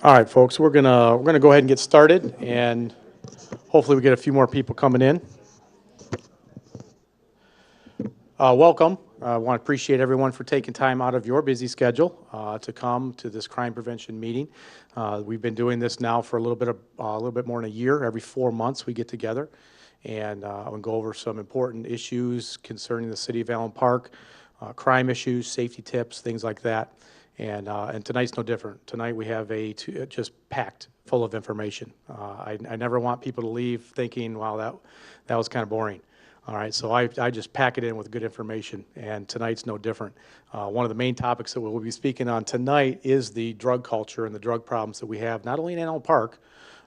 All right, folks, we're gonna go ahead and get started, and hopefully we get a few more people coming in. Welcome. I want to appreciate everyone for taking time out of your busy schedule to come to this crime prevention meeting. We've been doing this now for a little bit more than a year. Every 4 months we get together, and I'm gonna go over some important issues concerning the city of Allen Park, crime issues, safety tips, things like that. And tonight's no different. Tonight we have just packed full of information. I never want people to leave thinking, wow, that was kind of boring. All right, so I just pack it in with good information, and tonight's no different. One of the main topics that we'll be speaking on tonight is the drug culture and the drug problems that we have, not only in Allen Park,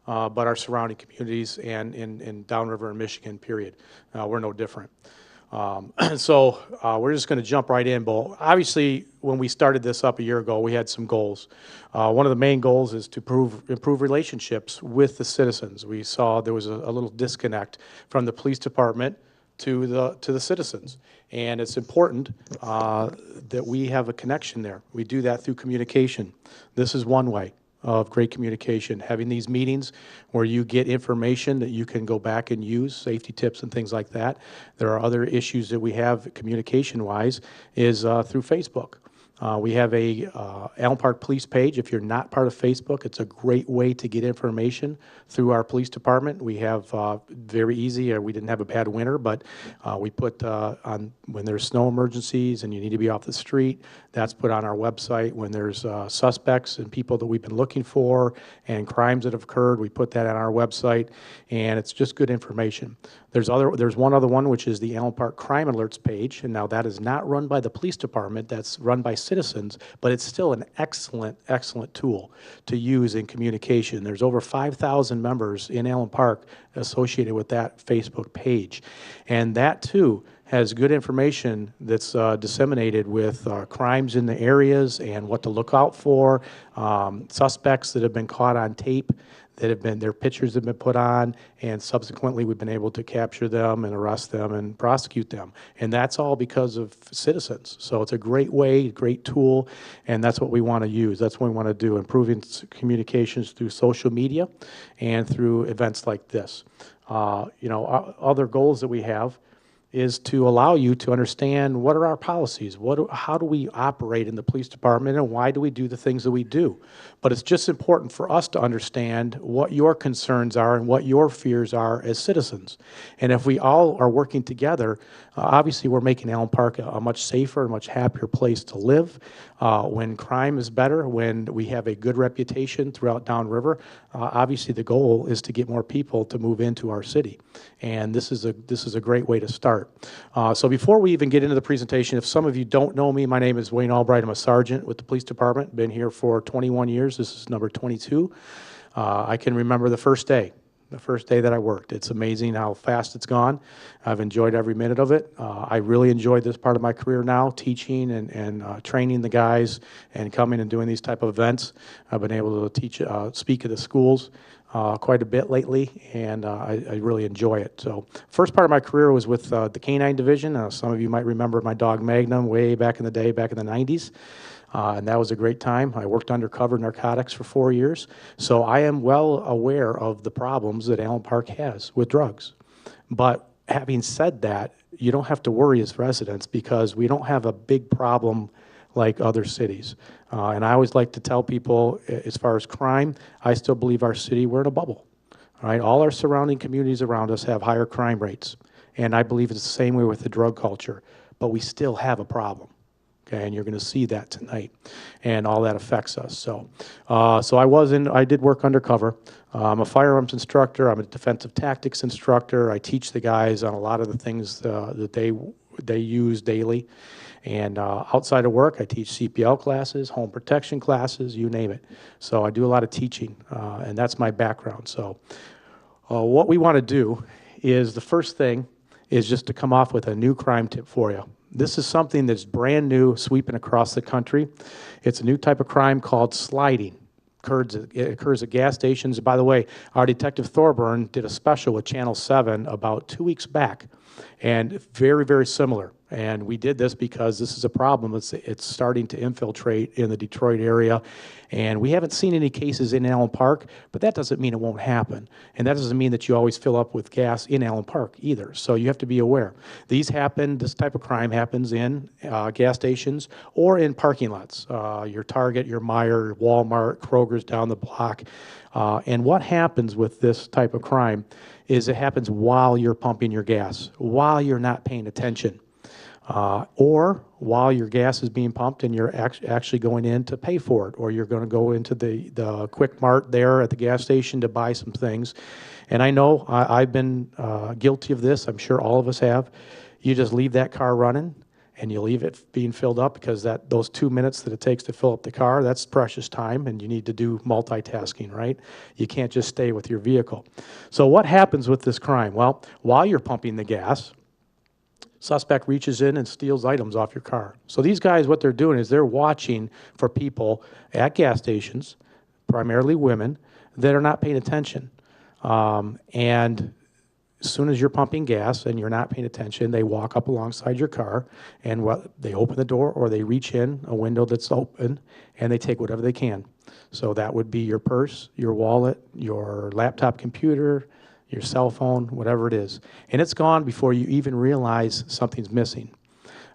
but our surrounding communities and in Downriver and Michigan, period. We're no different. So we're just going to jump right in. But obviously, when we started this up a year ago, we had some goals. One of the main goals is to improve relationships with the citizens. We saw there was a little disconnect from the police department to the citizens, and it's important that we have a connection there. We do that through communication. This is one way of great communication, having these meetings where you get information that you can go back and use, safety tips and things like that. There are other issues that we have communication-wise is through Facebook. We have a Allen Park Police page. If you're not part of Facebook, it's a great way to get information through our police department. We have very easy, we didn't have a bad winter, but we put on when there's snow emergencies and you need to be off the street, that's put on our website. When there's suspects and people that we've been looking for and crimes that have occurred, we put that on our website, and it's just good information. There's one other one, which is the Allen Park Crime Alerts page, and now that is not run by the police department, that's run by citizens, but it's still an excellent tool to use in communication. There's over 5,000 members in Allen Park associated with that Facebook page, and that too has good information that's disseminated with crimes in the areas and what to look out for, suspects that have been caught on tape, their pictures have been put on, and subsequently we've been able to capture them and arrest them and prosecute them. And that's all because of citizens. So it's a great way, great tool, and that's what we want to use. That's what we want to do, improving communications through social media and through events like this. Other goals that we have is to allow you to understand what are our policies, how do we operate in the police department, and why do we do the things that we do. But it's just important for us to understand what your concerns are and what your fears are as citizens. And if we all are working together, obviously we're making Allen Park a much safer, much happier place to live. When crime is better, when we have a good reputation throughout Downriver, obviously the goal is to get more people to move into our city. And this is a great way to start. So before we even get into the presentation, if some of you don't know me, my name is Wayne Albright. I'm a sergeant with the police department. Been here for 21 years. This is number 22. I can remember the first day that I worked. It's amazing how fast it's gone. I've enjoyed every minute of it. I really enjoy this part of my career now, teaching and training the guys and coming and doing these type of events. I've been able to speak at the schools quite a bit lately, and I really enjoy it. So first part of my career was with the Canine Division. Some of you might remember my dog Magnum way back in the day, back in the 90s. And that was a great time. I worked undercover narcotics for 4 years. So I am well aware of the problems that Allen Park has with drugs. But having said that, you don't have to worry as residents because we don't have a big problem like other cities. And I always like to tell people, as far as crime, I still believe our city, we're in a bubble. All right? All our surrounding communities around us have higher crime rates. And I believe it's the same way with the drug culture. But we still have a problem. Okay, and you're going to see that tonight, and all that affects us. So, I did work undercover. I'm a firearms instructor. I'm a defensive tactics instructor. I teach the guys on a lot of the things that they use daily. And outside of work, I teach CPL classes, home protection classes, you name it. So I do a lot of teaching, and that's my background. So what we want to do is the first thing is just to come off with a new crime tip for you. This is something that's brand new, sweeping across the country. It's a new type of crime called sliding. It occurs at gas stations. By the way, our Detective Thorburn did a special with Channel 7 about 2 weeks back, and very, very similar. And we did this because this is a problem. It's starting to infiltrate in the Detroit area. And we haven't seen any cases in Allen Park, but that doesn't mean it won't happen. And that doesn't mean that you always fill up with gas in Allen Park either. So you have to be aware. This type of crime happens in gas stations or in parking lots. Your Target, your Meijer, Walmart, Kroger's down the block. And what happens with this type of crime is it happens while you're pumping your gas, while you're not paying attention. Or while your gas is being pumped and you're actually going in to pay for it, or you're going to go into the Quick Mart there at the gas station to buy some things. And I know I've been guilty of this. I'm sure all of us have. You just leave that car running and you leave it being filled up because those 2 minutes that it takes to fill up the car, that's precious time, and you need to do multitasking, right? You can't just stay with your vehicle. So what happens with this crime? Well, while you're pumping the gas, suspect reaches in and steals items off your car. So these guys, what they're doing is they're watching for people at gas stations, primarily women, that are not paying attention. And as soon as you're pumping gas and you're not paying attention, they walk up alongside your car and they open the door or they reach in a window that's open and they take whatever they can. So that would be your purse, your wallet, your laptop computer, your cell phone, whatever it is. And it's gone before you even realize something's missing.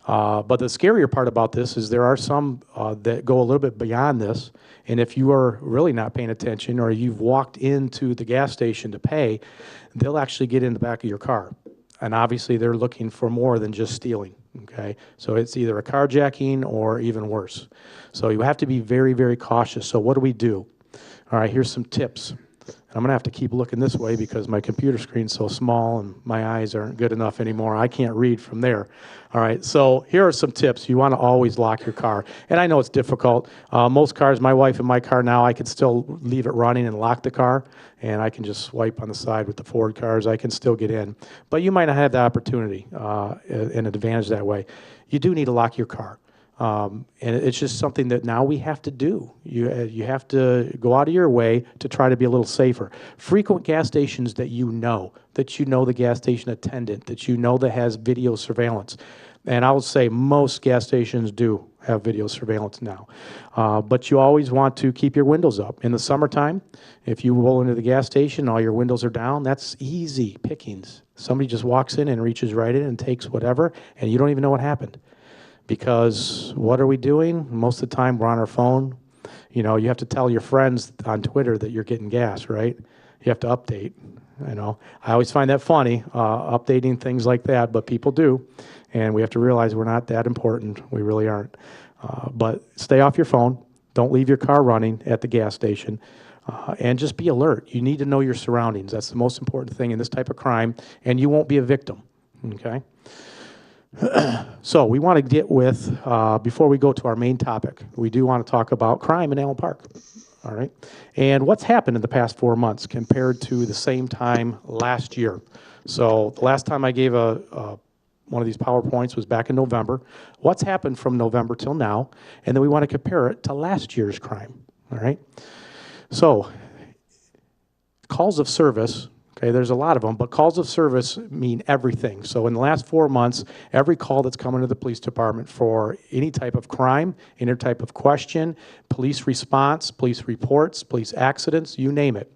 But the scarier part about this is there are some that go a little bit beyond this. And if you are really not paying attention or you've walked into the gas station to pay, they'll actually get in the back of your car. And obviously they're looking for more than just stealing, okay? So it's either a carjacking or even worse. So you have to be very, very cautious. So what do? All right, here's some tips. I'm going to have to keep looking this way because my computer screen's so small and my eyes aren't good enough anymore. I can't read from there. All right, so here are some tips. You want to always lock your car. And I know it's difficult. Most cars, my wife and my car now, I can still leave it running and lock the car, and I can just swipe on the side with the Ford cars. I can still get in. But you might not have the opportunity and an advantage that way. You do need to lock your car. And it's just something that now we have to do. You have to go out of your way to try to be a little safer. Frequent gas stations that you know the gas station attendant, that has video surveillance. And I will say most gas stations do have video surveillance now. But you always want to keep your windows up. In the summertime, if you roll into the gas station, all your windows are down, that's easy pickings. Somebody just walks in and reaches right in and takes whatever, and you don't even know what happened. Because what are we doing? Most of the time we're on our phone. You know, you have to tell your friends on Twitter that you're getting gas, right? You have to update, you know. I always find that funny, updating things like that, but people do. And we have to realize we're not that important. We really aren't. But stay off your phone. Don't leave your car running at the gas station. And just be alert. You need to know your surroundings. That's the most important thing in this type of crime, and you won't be a victim, okay? So we want to get with, before we go to our main topic, we do want to talk about crime in Allen Park, all right? And what's happened in the past 4 months compared to the same time last year. So the last time I gave one of these PowerPoints was back in November. What's happened from November till now? And then we want to compare it to last year's crime, all right? So calls of service. Okay, there's a lot of them, but calls of service mean everything. So in the last 4 months, every call that's come into the police department for any type of crime, any type of question, police response, police reports, police accidents, you name it.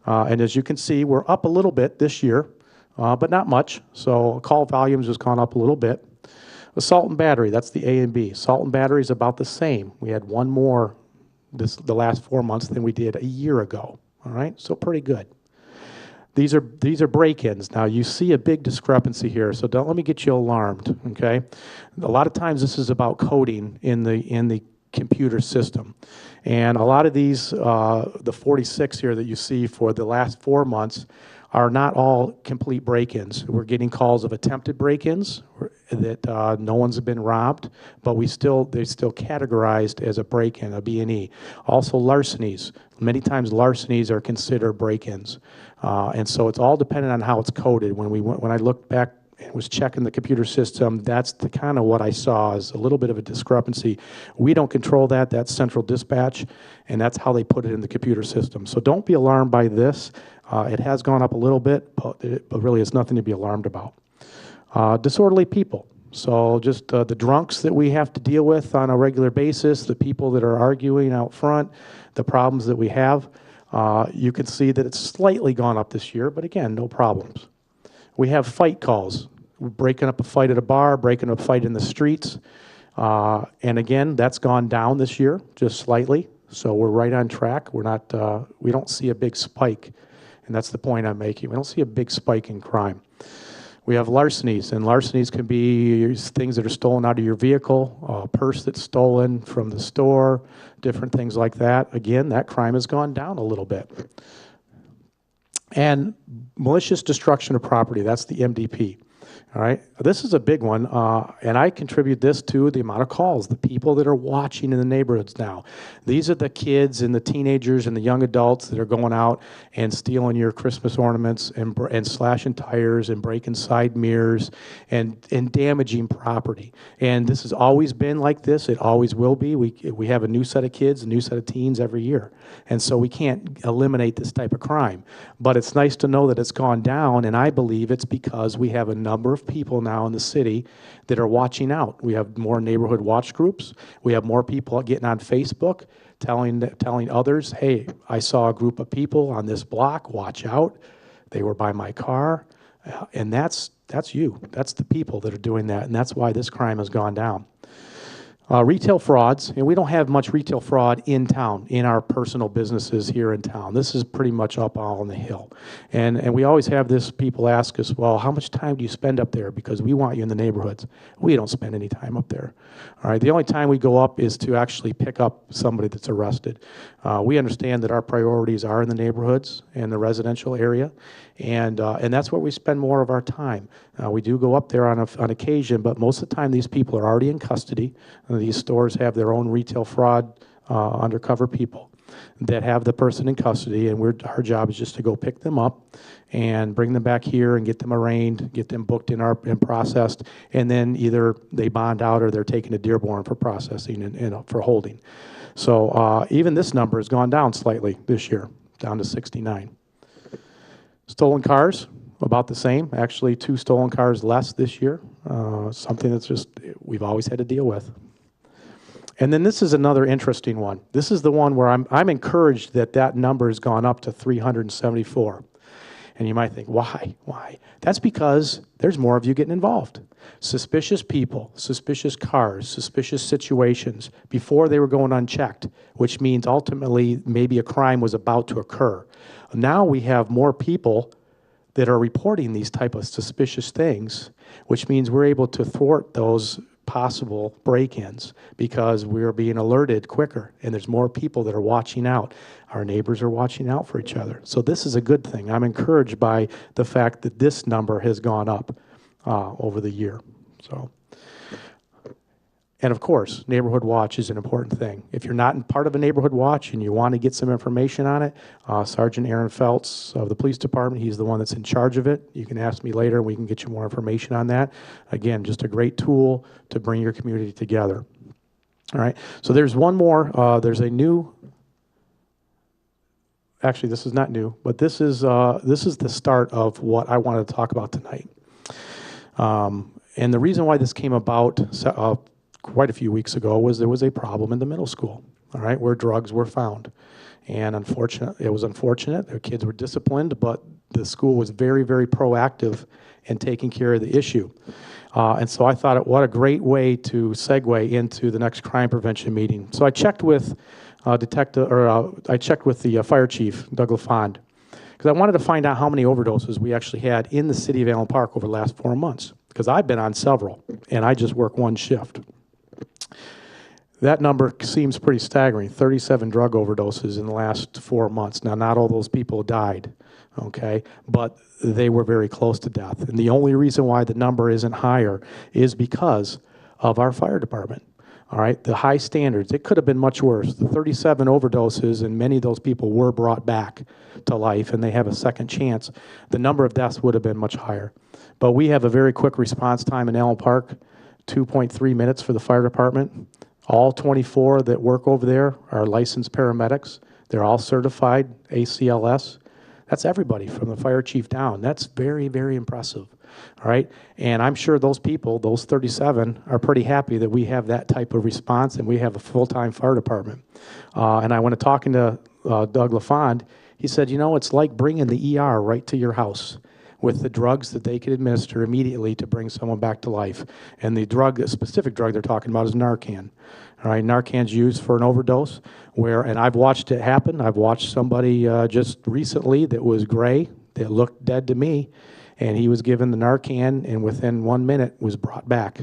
And as you can see, we're up a little bit this year, but not much. So call volumes has gone up a little bit. Assault and battery, that's the A and B. Assault and battery is about the same. We had one more the last 4 months than we did a year ago. All right, so pretty good. These are break-ins. Now you see a big discrepancy here, so don't let me get you alarmed. Okay, a lot of times this is about coding in the computer system, and a lot of these, the 46 here that you see for the last 4 months, are not all complete break-ins. We're getting calls of attempted break-ins that no one's been robbed, but they're still categorized as a break-in, a B&E. Also larcenies. Many times larcenies are considered break-ins. And so it's all dependent on how it's coded. When I looked back and was checking the computer system, that's the kind of what I saw is a little bit of a discrepancy. We don't control that. That's central dispatch, and that's how they put it in the computer system. So don't be alarmed by this. It has gone up a little bit, but really it's nothing to be alarmed about. Disorderly people. So just the drunks that we have to deal with on a regular basis, the people that are arguing out front, the problems that we have, you can see that it's slightly gone up this year, but again, no problems. We have fight calls. We're breaking up a fight at a bar, breaking up a fight in the streets. And again, that's gone down this year, just slightly. So we're right on track. We're not, we don't see a big spike. And that's the point I'm making. We don't see a big spike in crime. We have larcenies, and larcenies can be things that are stolen out of your vehicle, a purse that's stolen from the store, different things like that. Again, that crime has gone down a little bit. And malicious destruction of property, that's the MDP. All right, this is a big one, and I contribute this to the amount of calls, the people that are watching in the neighborhoods now. These are the kids and the teenagers and the young adults that are going out and stealing your Christmas ornaments and slashing tires and breaking side mirrors and damaging property. And this has always been like this. It always will be. We have a new set of kids, a new set of teens every year. And so we can't eliminate this type of crime. But it's nice to know that it's gone down, and I believe it's because we have a number of people now in the city that are watching out. We have more neighborhood watch groups. We have more people getting on Facebook telling others, hey, I saw a group of people on this block, watch out. They were by my car. And that's you. That's the people that are doing that, and that's why this crime has gone down. Retail frauds, and we don't have much retail fraud in town, in our personal businesses here in town. This is pretty much up all on the hill. And we always have this, people ask us, well, how much time do you spend up there? Because we want you in the neighborhoods. We don't spend any time up there. All right, the only time we go up is to actually pick up somebody that's arrested. We understand that our priorities are in the neighborhoods and the residential area, and that's where we spend more of our time. We do go up there on occasion, but most of the time these people are already in custody. These stores have their own retail fraud undercover people that have the person in custody, and our job is just to go pick them up and bring them back here and get them arraigned, get them booked and processed, and then either they bond out or they're taken to Dearborn for processing and for holding. So even this number has gone down slightly this year, down to 69. Stolen cars, about the same. Actually, 2 stolen cars less this year. Something that's just we've always had to deal with. And then this is another interesting one. This is the one where I'm encouraged that number has gone up to 374. And you might think, why? Why? That's because there's more of you getting involved. Suspicious people, suspicious cars, suspicious situations before they were going unchecked, which means ultimately maybe a crime was about to occur. Now we have more people that are reporting these type of suspicious things, which means we're able to thwart those possible break-ins because we're being alerted quicker, and there's more people that are watching out. Our neighbors are watching out for each other. So this is a good thing. I'm encouraged by the fact that this number has gone up over the year. So, and of course, neighborhood watch is an important thing. If you're not part of a neighborhood watch and you want to get some information on it, Sergeant Aaron Feltz of the police department, he's the one that's in charge of it. You can ask me later, we can get you more information on that. Again, just a great tool to bring your community together. All right, so there's one more. There's a new, actually this is not new, but this is the start of what I wanted to talk about tonight. And the reason why this came about quite a few weeks ago was there was a problem in the middle school, all right, where drugs were found. And it was unfortunate. Their kids were disciplined, but the school was very, very proactive in taking care of the issue. And so I thought, what a great way to segue into the next crime prevention meeting. So I checked with I checked with the fire chief, Doug LaFond, because I wanted to find out how many overdoses we actually had in the city of Allen Park over the last 4 months, because I've been on several, and I just work one shift. That number seems pretty staggering, 37 drug overdoses in the last 4 months. Now, not all those people died, okay, but they were very close to death. And the only reason why the number isn't higher is because of our fire department, all right? The high standards, it could have been much worse. The 37 overdoses, and many of those people were brought back to life, and they have a second chance. The number of deaths would have been much higher. But we have a very quick response time in Allen Park, 2.3 minutes for the fire department. All 24 that work over there are licensed paramedics. They're all certified ACLS. That's everybody from the fire chief down. That's very, very impressive. All right, and I'm sure those people, those 37, are pretty happy that we have that type of response and we have a full-time fire department. And I went to talking to Doug LaFond. He said, you know, it's like bringing the ER right to your house with the drugs that they could administer immediately to bring someone back to life. And the drug, the specific drug they're talking about is Narcan. All right, Narcan's used for an overdose where, and I've watched it happen. I've watched somebody just recently that was gray, that looked dead to me, and he was given the Narcan and within 1 minute was brought back,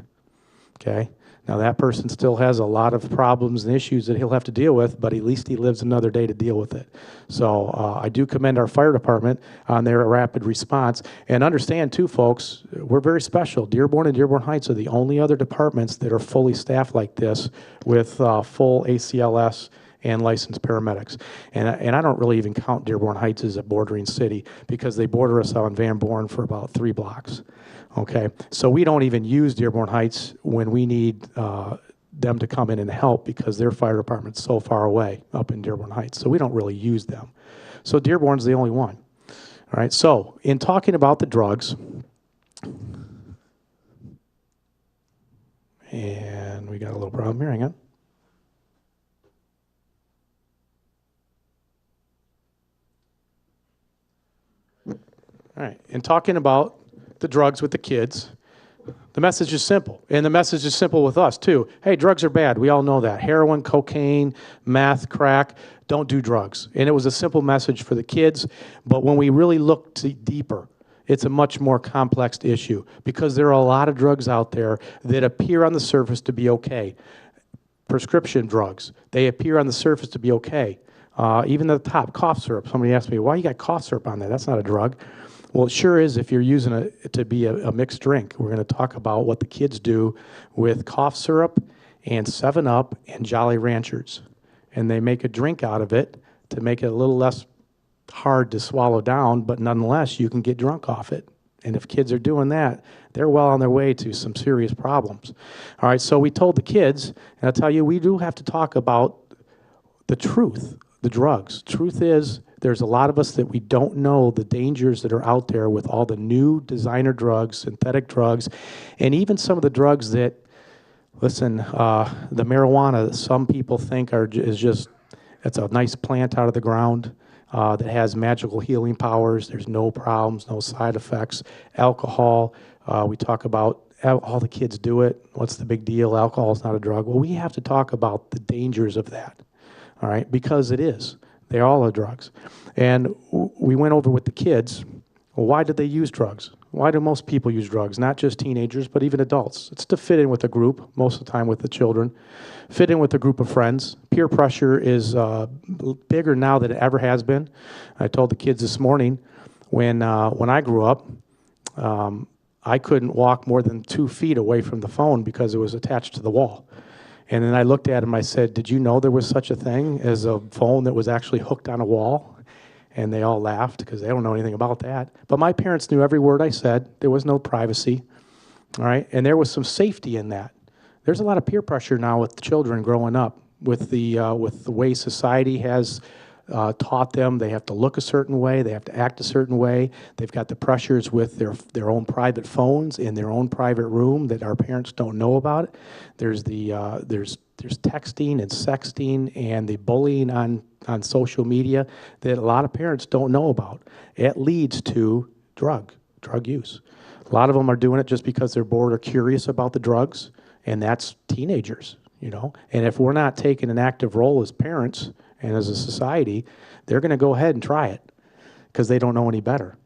okay? Now that person still has a lot of problems and issues that he'll have to deal with, but at least he lives another day to deal with it. So I do commend our fire department on their rapid response. And understand too, folks, we're very special. Dearborn and Dearborn Heights are the only other departments that are fully staffed like this with full ACLS and licensed paramedics. And I don't really even count Dearborn Heights as a bordering city because they border us on Van Born for about 3 blocks. Okay, so we don't even use Dearborn Heights when we need them to come in and help because their fire department's so far away up in Dearborn Heights. So we don't really use them. So Dearborn's the only one. All right, so in talking about the drugs, and we got a little problem here, hang on. All right, in talking about the drugs with the kids, the message is simple. And the message is simple with us, too. Hey, drugs are bad. We all know that. Heroin, cocaine, meth, crack, don't do drugs. And it was a simple message for the kids. But when we really look deeper, it's a much more complex issue because there are a lot of drugs out there that appear on the surface to be okay. Prescription drugs, they appear on the surface to be okay. Even at the top, cough syrup. Somebody asked me, why you got cough syrup on there? That's not a drug. Well, it sure is if you're using it to be a mixed drink. We're going to talk about what the kids do with cough syrup and 7-Up and Jolly Ranchers. And they make a drink out of it to make it a little less hard to swallow down, but nonetheless, you can get drunk off it. And if kids are doing that, they're well on their way to some serious problems. All right, so we told the kids, and I'll tell you, we do have to talk about the truth, the drugs. Truth is, there's a lot of us that we don't know the dangers that are out there with all the new designer drugs, synthetic drugs, and even some of the drugs that, listen, the marijuana that some people think is just, it's a nice plant out of the ground that has magical healing powers. There's no problems, no side effects. Alcohol, we talk about all the kids do it. What's the big deal? Alcohol is not a drug. Well, we have to talk about the dangers of that, all right, because it is. They all are drugs. And we went over with the kids, well, why did they use drugs? Why do most people use drugs? Not just teenagers, but even adults. It's to fit in with a group, most of the time with the children. Fit in with a group of friends. Peer pressure is bigger now than it ever has been. I told the kids this morning, when I grew up, I couldn't walk more than 2 feet away from the phone because it was attached to the wall. And then I looked at him, I said, did you know there was such a thing as a phone that was actually hooked on a wall? And they all laughed because they don't know anything about that. But my parents knew every word I said. There was no privacy, all right? And there was some safety in that. There's a lot of peer pressure now with the children growing up with the way society has taught them they have to look a certain way, they have to act a certain way. They've got the pressures with their own private phones in their own private room that our parents don't know about. There's there's texting and sexting and the bullying on social media that a lot of parents don't know about. It leads to drug use. A lot of them are doing it just because they're bored or curious about the drugs, and that's teenagers, you know. And if we're not taking an active role as parents and as a society, they're going to go ahead and try it because they don't know any better.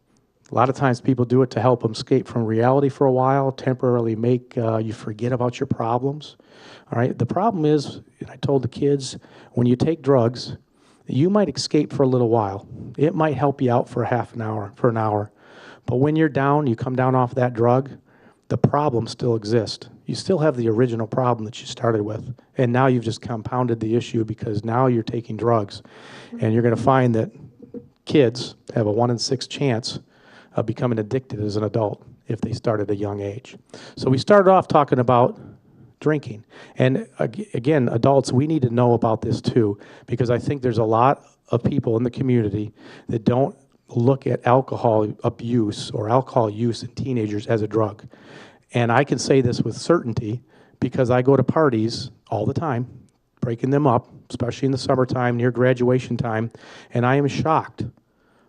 A lot of times people do it to help them escape from reality for a while, temporarily make you forget about your problems. All right. The problem is, and I told the kids, when you take drugs, you might escape for a little while. It might help you out for an hour. But when you're down, you come down off that drug, the problem still exists. You still have the original problem that you started with. And now you've just compounded the issue because now you're taking drugs. And you're going to find that kids have a 1 in 6 chance of becoming addicted as an adult if they start at a young age. So we started off talking about drinking. And again, adults, we need to know about this too, because I think there's a lot of people in the community that don't look at alcohol abuse or alcohol use in teenagers as a drug. And I can say this with certainty because I go to parties all the time, breaking them up, especially in the summertime, near graduation time, and I am shocked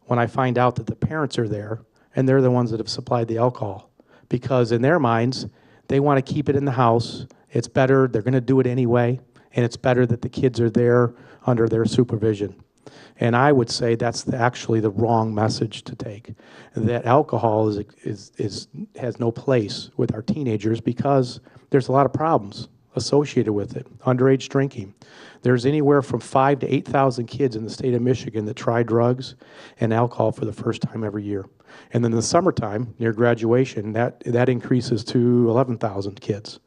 when I find out that the parents are there and they're the ones that have supplied the alcohol. Because in their minds, they want to keep it in the house. It's better, they're going to do it anyway, and it's better that the kids are there under their supervision. And I would say that's actually the wrong message to take. That alcohol has no place with our teenagers because there's a lot of problems associated with it. Underage drinking. There's anywhere from 5,000 to 8,000 kids in the state of Michigan that try drugs and alcohol for the first time every year. And then in the summertime, near graduation, that increases to 11,000 kids.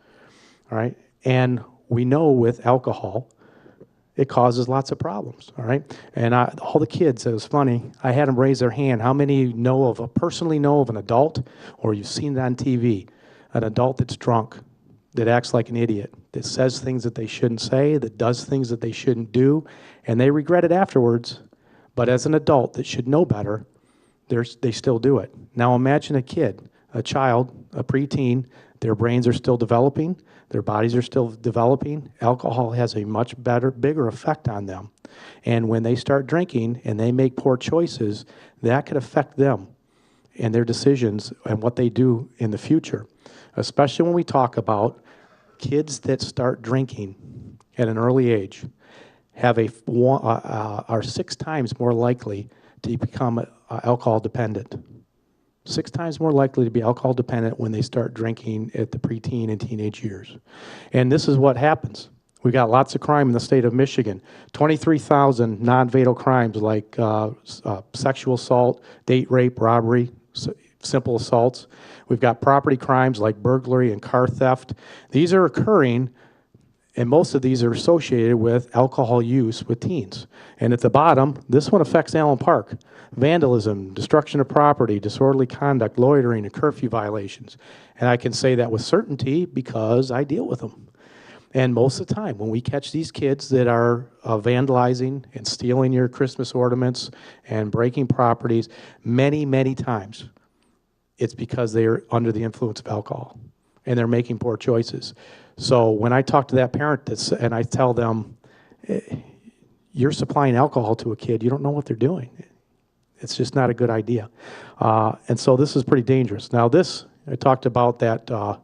All right? And we know with alcohol, it causes lots of problems, all right? And all the kids, it was funny, I had them raise their hand. How many personally know of an adult, or you've seen it on TV, an adult that's drunk, that acts like an idiot, that says things that they shouldn't say, that does things that they shouldn't do, and they regret it afterwards, but as an adult that should know better, they still do it. Now imagine a kid, a child, a preteen, their brains are still developing, their bodies are still developing. Alcohol has a much bigger effect on them. And when they start drinking and they make poor choices, that could affect them and their decisions and what they do in the future. Especially when we talk about kids that start drinking at an early age are 6 times more likely to become alcohol dependent. 6 times more likely to be alcohol dependent when they start drinking at the preteen and teenage years. And this is what happens. We got lots of crime in the state of Michigan. 23,000 non-fatal crimes like sexual assault, date rape, robbery, simple assaults. We've got property crimes like burglary and car theft. These are occurring, and most of these are associated with alcohol use with teens. And at the bottom, this one affects Allen Park. Vandalism, destruction of property, disorderly conduct, loitering, and curfew violations. And I can say that with certainty because I deal with them. And most of the time, when we catch these kids that are vandalizing and stealing your Christmas ornaments and breaking properties, many, many times, it's because they're under the influence of alcohol and they're making poor choices. So when I talk to that parent and I tell them, you're supplying alcohol to a kid, you don't know what they're doing. It's just not a good idea. And so this is pretty dangerous. Now I talked about that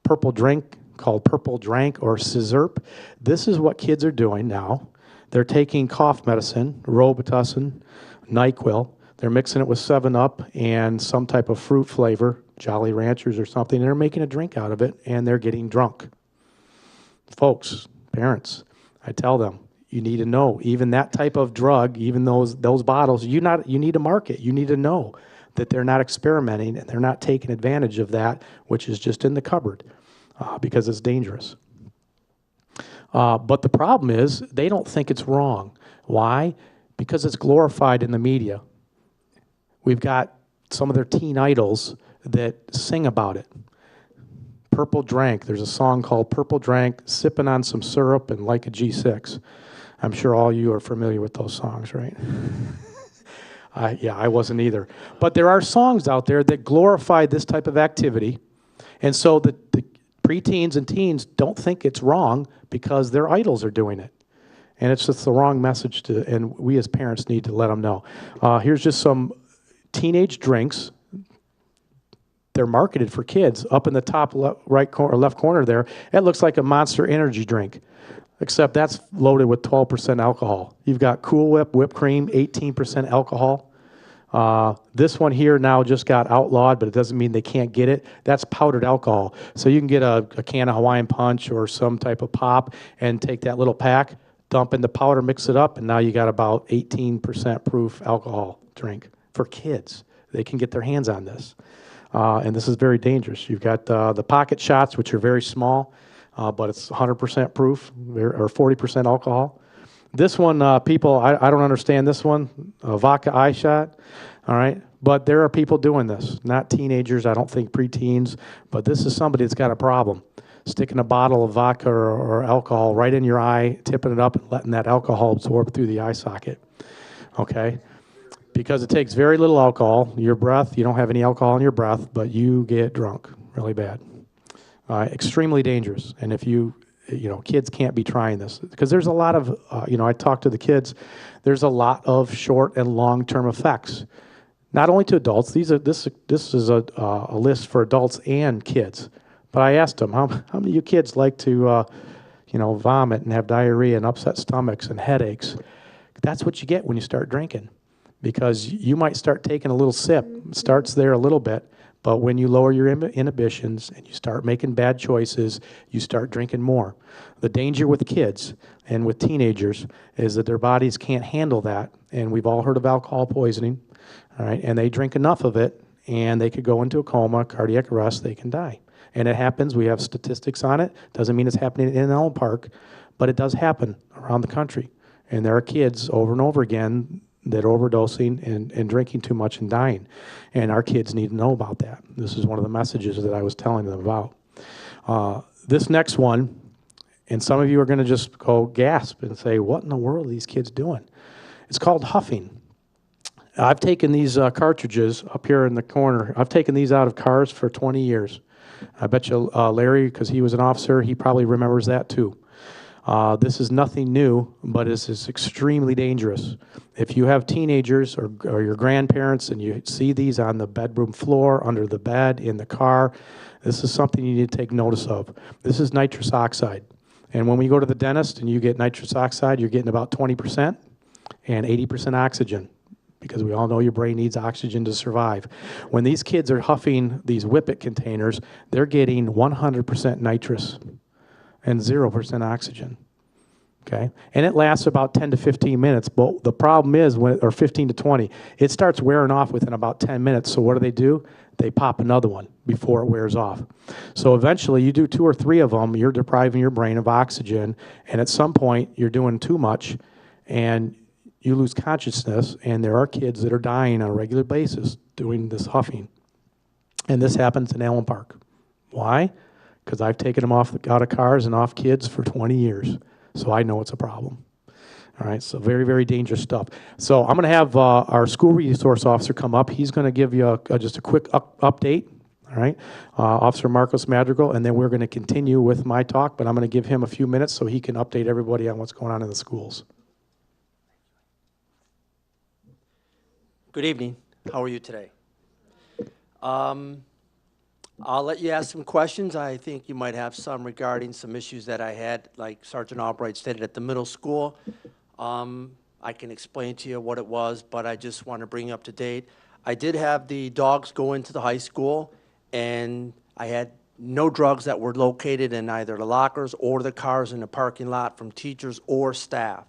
purple drink called Purple Drank or Sizzurp. This is what kids are doing now. They're taking cough medicine, Robitussin, NyQuil. They're mixing it with 7-Up and some type of fruit flavor, Jolly Ranchers or something. And they're making a drink out of it, and they're getting drunk. Folks, parents, I tell them, you need to know, even that type of drug, even those bottles, you need to mark it. You need to know that they're not experimenting and they're not taking advantage of that, which is just in the cupboard, because it's dangerous. But the problem is they don't think it's wrong. Why? Because it's glorified in the media. We've got some of their teen idols that sing about it. Purple Drank. There's a song called Purple Drank, sipping on some syrup and like a G6. I'm sure all you are familiar with those songs, right? Yeah, I wasn't either. But there are songs out there that glorify this type of activity. And so the preteens and teens don't think it's wrong because their idols are doing it. And it's just the wrong message and we as parents need to let them know. Here's just some teenage drinks. They're marketed for kids. Up in the top left corner there, it looks like a Monster Energy drink, except that's loaded with 12% alcohol. You've got Cool Whip, whipped cream, 18% alcohol. This one here now just got outlawed, but it doesn't mean they can't get it. That's powdered alcohol. So you can get a can of Hawaiian Punch or some type of pop and take that little pack, dump in the powder, mix it up, and now you got about 18% proof alcohol drink for kids. They can get their hands on this. And this is very dangerous. You've got the pocket shots, which are very small, but it's 100% proof or 40% alcohol. This one, people, I don't understand this one, a vodka eye shot, all right? But there are people doing this, not teenagers, I don't think preteens, but this is somebody that's got a problem. Sticking a bottle of vodka or alcohol right in your eye, tipping it up and letting that alcohol absorb through the eye socket, okay? because it takes very little alcohol. Your breath, you don't have any alcohol in your breath, but you get drunk really bad. Extremely dangerous. And if kids can't be trying this because there's a lot of, I talk to the kids, there's a lot of short and long-term effects. Not only to adults, this is a list for adults and kids. But I asked them, how many of you kids like to, vomit and have diarrhea and upset stomachs and headaches? That's what you get when you start drinking, because you might start taking a little sip. It starts there a little bit, but when you lower your inhibitions and you start making bad choices, you start drinking more. The danger with kids and with teenagers is that their bodies can't handle that, and we've all heard of alcohol poisoning, all right? And they drink enough of it, and they could go into a coma, cardiac arrest, they can die. And it happens. We have statistics on it. Doesn't mean it's happening in Allen Park, but it does happen around the country. And there are kids over and over again that are overdosing and drinking too much and dying. And our kids need to know about that. This is one of the messages that I was telling them about. This next one, and some of you are going to just go gasp and say, what in the world are these kids doing? It's called huffing. I've taken these cartridges up here in the corner. I've taken these out of cars for 20 years. I bet you Larry, because he was an officer, he probably remembers that too. This is nothing new, but this is extremely dangerous. If you have teenagers or your grandparents and you see these on the bedroom floor, under the bed, in the car, this is something you need to take notice of. This is nitrous oxide. And when we go to the dentist and you get nitrous oxide, you're getting about 20% and 80% oxygen, because we all know your brain needs oxygen to survive. When these kids are huffing these Whippet containers, they're getting 100% nitrous and 0% oxygen, okay? And it lasts about 10 to 15 minutes, but the problem is, or 15 to 20, it starts wearing off within about 10 minutes, so what do? They pop another one before it wears off. So eventually, you do 2 or 3 of them, you're depriving your brain of oxygen, and at some point, you're doing too much, and you lose consciousness, and there are kids that are dying on a regular basis doing this huffing. And this happens in Allen Park. Why? Because I've taken them out of cars and off kids for 20 years, so I know it's a problem. All right, so very, very dangerous stuff. So I'm going to have our school resource officer come up. He's going to give you just a quick update, all right, Officer Marcos Madrigal, and then we're going to continue with my talk, but I'm going to give him a few minutes so he can update everybody on what's going on in the schools. Good evening. How are you today? I'll let you ask some questions. I think you might have some regarding some issues that I had, like Sergeant Albright stated at the middle school. I can explain to you what it was, but I just want to bring you up to date. I did have the dogs go into the high school, and I had no drugs that were located in either the lockers or the cars in the parking lot from teachers or staff.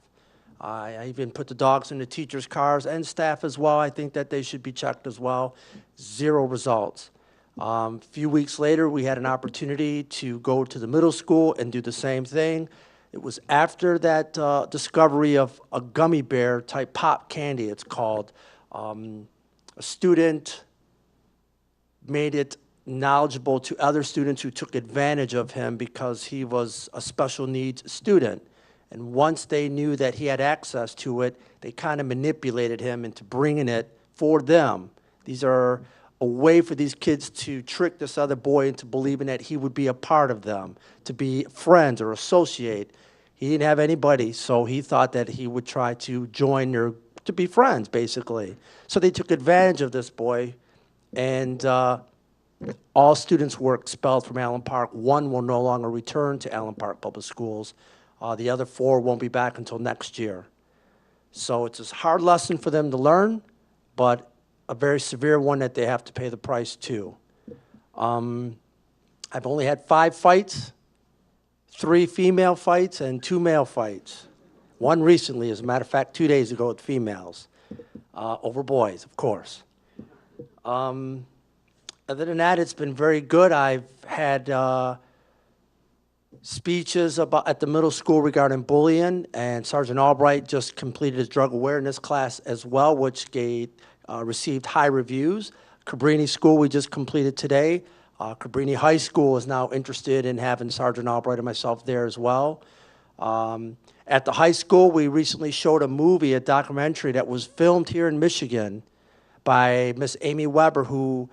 I even put the dogs in the teachers' cars and staff as well. I think that they should be checked as well. 0 results. A few weeks later, we had an opportunity to go to the middle school and do the same thing. It was after that discovery of a gummy bear type pop candy, it's called. A student made it knowledgeable to other students who took advantage of him because he was a special needs student. And once they knew that he had access to it, they kind of manipulated him into bringing it for them. These are a way for these kids to trick this other boy into believing that he would be a part of them, to be friends or associate. He didn't have anybody, so he thought that he would try to join or to be friends, basically. So they took advantage of this boy, and all students were expelled from Allen Park. 1 will no longer return to Allen Park Public Schools. The other 4 won't be back until next year. So it's a hard lesson for them to learn, but a very severe one that they have to pay the price too. I've only had 5 fights, 3 female fights and 2 male fights. 1 recently, as a matter of fact, 2 days ago with females, over boys, of course. Other than that, it's been very good. I've had speeches at the middle school regarding bullying, and Sergeant Albright just completed his drug awareness class as well, which received high reviews. Cabrini School we just completed today. Cabrini High School is now interested in having Sergeant Albright and myself there as well. And At the high school, we recently showed a movie, a documentary that was filmed here in Michigan by Miss Amy Weber, who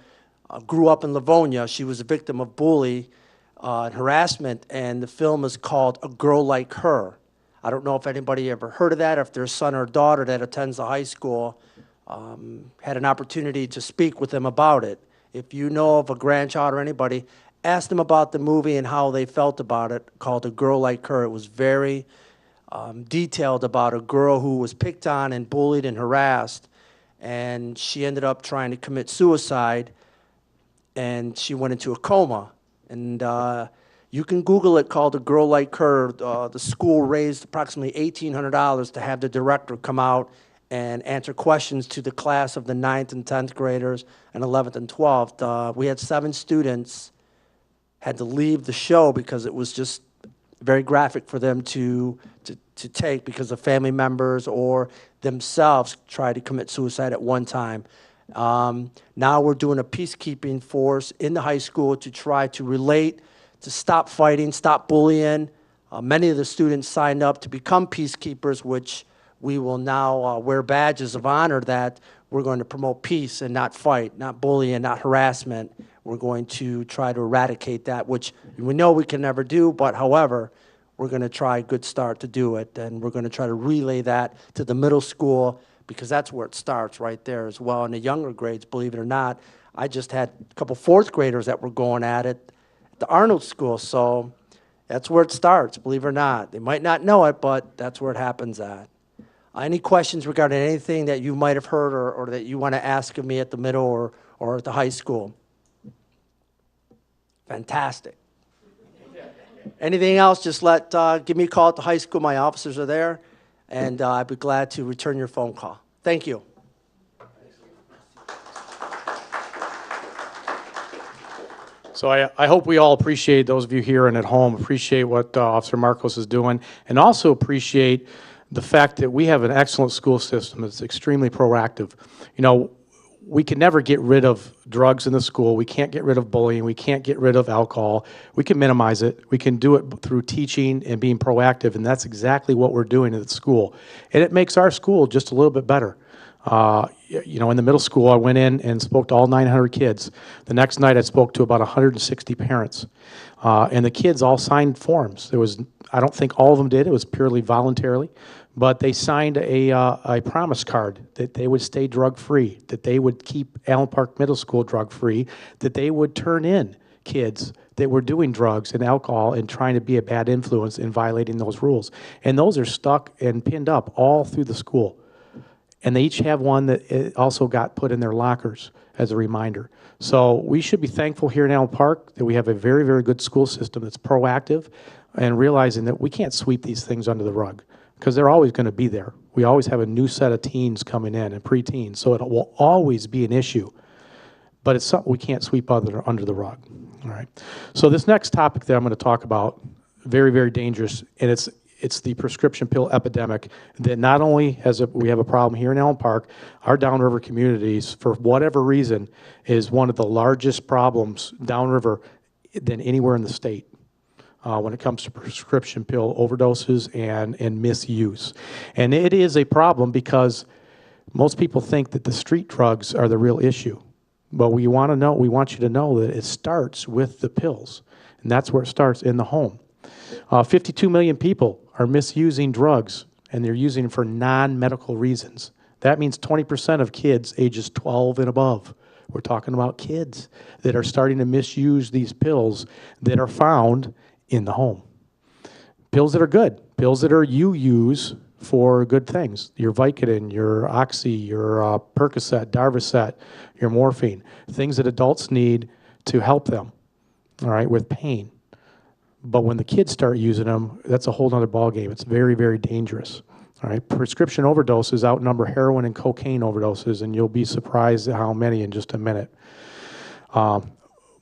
grew up in Livonia. She was a victim of bully and harassment, and the film is called A Girl Like Her. I don't know if anybody ever heard of that, if their son or daughter that attends the high school had an opportunity to speak with them about it. If you know of a grandchild or anybody, ask them about the movie and how they felt about it, called A Girl Like Her. It was very detailed about a girl who was picked on and bullied and harassed, and she ended up trying to commit suicide, and she went into a coma. And you can Google it, called A Girl Like Her. The school raised approximately $1,800 to have the director come out and answer questions to the class of the 9th and 10th graders and 11th and 12th. We had 7 students had to leave the show because it was just very graphic for them to take, because of family members or themselves tried to commit suicide at one time. Now we're doing a peacekeeping force in the high school to try to relate, to stop fighting, stop bullying. Many of the students signed up to become peacekeepers, which we will now wear badges of honor that we're going to promote peace and not fight, not bullying, not harassment. We're going to try to eradicate that, which we know we can never do, but however, we're going to try a good start to do it, and we're going to try to relay that to the middle school, because that's where it starts, right there as well. In the younger grades, believe it or not, I just had a couple 4th graders that were going at it at the Arnold School, so that's where it starts, believe it or not. They might not know it, but that's where it happens at. Any questions regarding anything that you might have heard or that you want to ask of me at the middle or at the high school? Fantastic. Anything else, just give me a call at the high school. My officers are there, and I'd be glad to return your phone call. Thank you. So I hope we all appreciate, those of you here and at home, appreciate what Officer Marcos is doing, and also appreciate the fact that we have an excellent school system that's extremely proactive. You know, we can never get rid of drugs in the school. We can't get rid of bullying. We can't get rid of alcohol. We can minimize it. We can do it through teaching and being proactive, and that's exactly what we're doing at the school. And it makes our school just a little bit better. You know, in the middle school, I went in and spoke to all 900 kids. The next night, I spoke to about 160 parents. And the kids all signed forms. There was, I don't think all of them did. It was purely voluntarily. But they signed a promise card that they would stay drug-free, that they would keep Allen Park Middle School drug-free, that they would turn in kids that were doing drugs and alcohol and trying to be a bad influence and violating those rules. And those are stuck and pinned up all through the school. And they each have one that also got put in their lockers as a reminder. So we should be thankful here in Allen Park that we have a very, very good school system that's proactive, and realizing that we can't sweep these things under the rug, because they're always going to be there. We always have a new set of teens coming in and preteens, so it will always be an issue. But it's something we can't sweep under the rug. All right. So this next topic that I'm going to talk about, very, very dangerous, and it's the prescription pill epidemic that not only we have a problem here in Allen Park, our downriver communities, for whatever reason, is one of the largest problems downriver than anywhere in the state when it comes to prescription pill overdoses and misuse. And it is a problem because most people think that the street drugs are the real issue. But we want you to know that it starts with the pills, and that's where it starts, in the home. 52 million people are misusing drugs, and they're using them for non-medical reasons. That means 20% of kids ages 12 and above. We're talking about kids that are starting to misuse these pills that are found in the home. Pills that are good, pills that you use for good things. Your Vicodin, your Oxy, your Percocet, Darvocet, your morphine, things that adults need to help them, all right, with pain. But when the kids start using them, that's a whole other ballgame. It's very, very dangerous. All right, prescription overdoses outnumber heroin and cocaine overdoses, and you'll be surprised at how many in just a minute.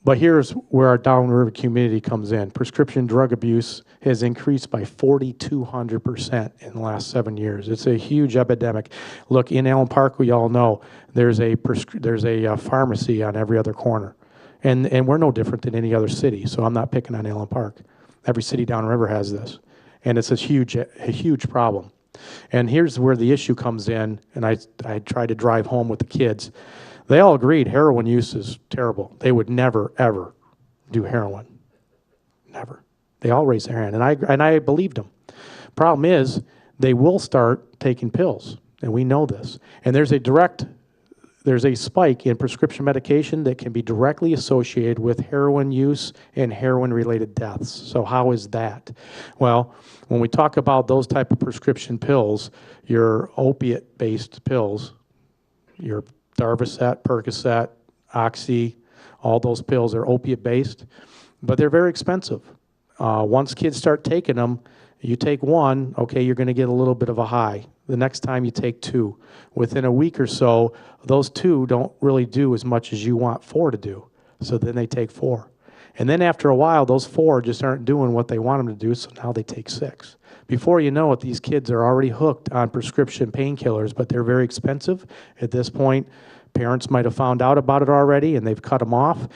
But here's where our downriver community comes in. Prescription drug abuse has increased by 4,200% in the last 7 years. It's a huge epidemic. Look, in Allen Park, we all know there's a pharmacy on every other corner. And we're no different than any other city, so I'm not picking on Allen Park. Every city downriver has this. and it's a huge problem. And here's where the issue comes in, and I tried to drive home with the kids. They all agreed heroin use is terrible. They would never, ever do heroin. Never. They all raised their hand, and I believed them. Problem is, they will start taking pills, and we know this. And there's a spike in prescription medication that can be directly associated with heroin use and heroin-related deaths. So how is that? Well, when we talk about those type of prescription pills, your opiate-based pills, your Darvocet, Percocet, Oxy, all those pills are opiate-based, but they're very expensive. Once kids start taking them, you take one, okay, you're going to get a little bit of a high. The next time you take two. Within a week or so, those two don't really do as much as you want four to do. So then they take four. And then after a while, those four just aren't doing what they want them to do, so now they take six. Before you know it, these kids are already hooked on prescription painkillers, but they're very expensive. At this point, parents might have found out about it already, and they've cut them off.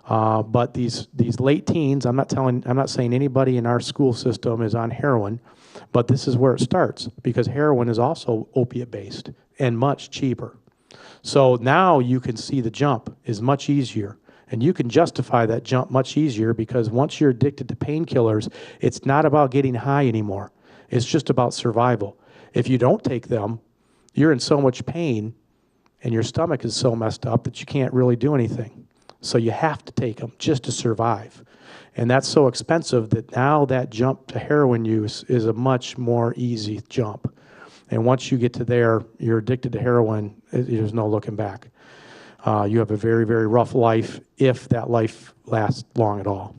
But these late teens, I'm not saying anybody in our school system is on heroin, but this is where it starts, because heroin is also opiate-based and much cheaper. So now you can see the jump is much easier, and you can justify that jump much easier, because once you're addicted to painkillers, it's not about getting high anymore. It's just about survival. If you don't take them, you're in so much pain, and your stomach is so messed up that you can't really do anything. So you have to take them just to survive. And that's so expensive that now that jump to heroin use is a much more easy jump. And once you get to there, you're addicted to heroin, there's no looking back. You have a very, very rough life, if that life lasts long at all.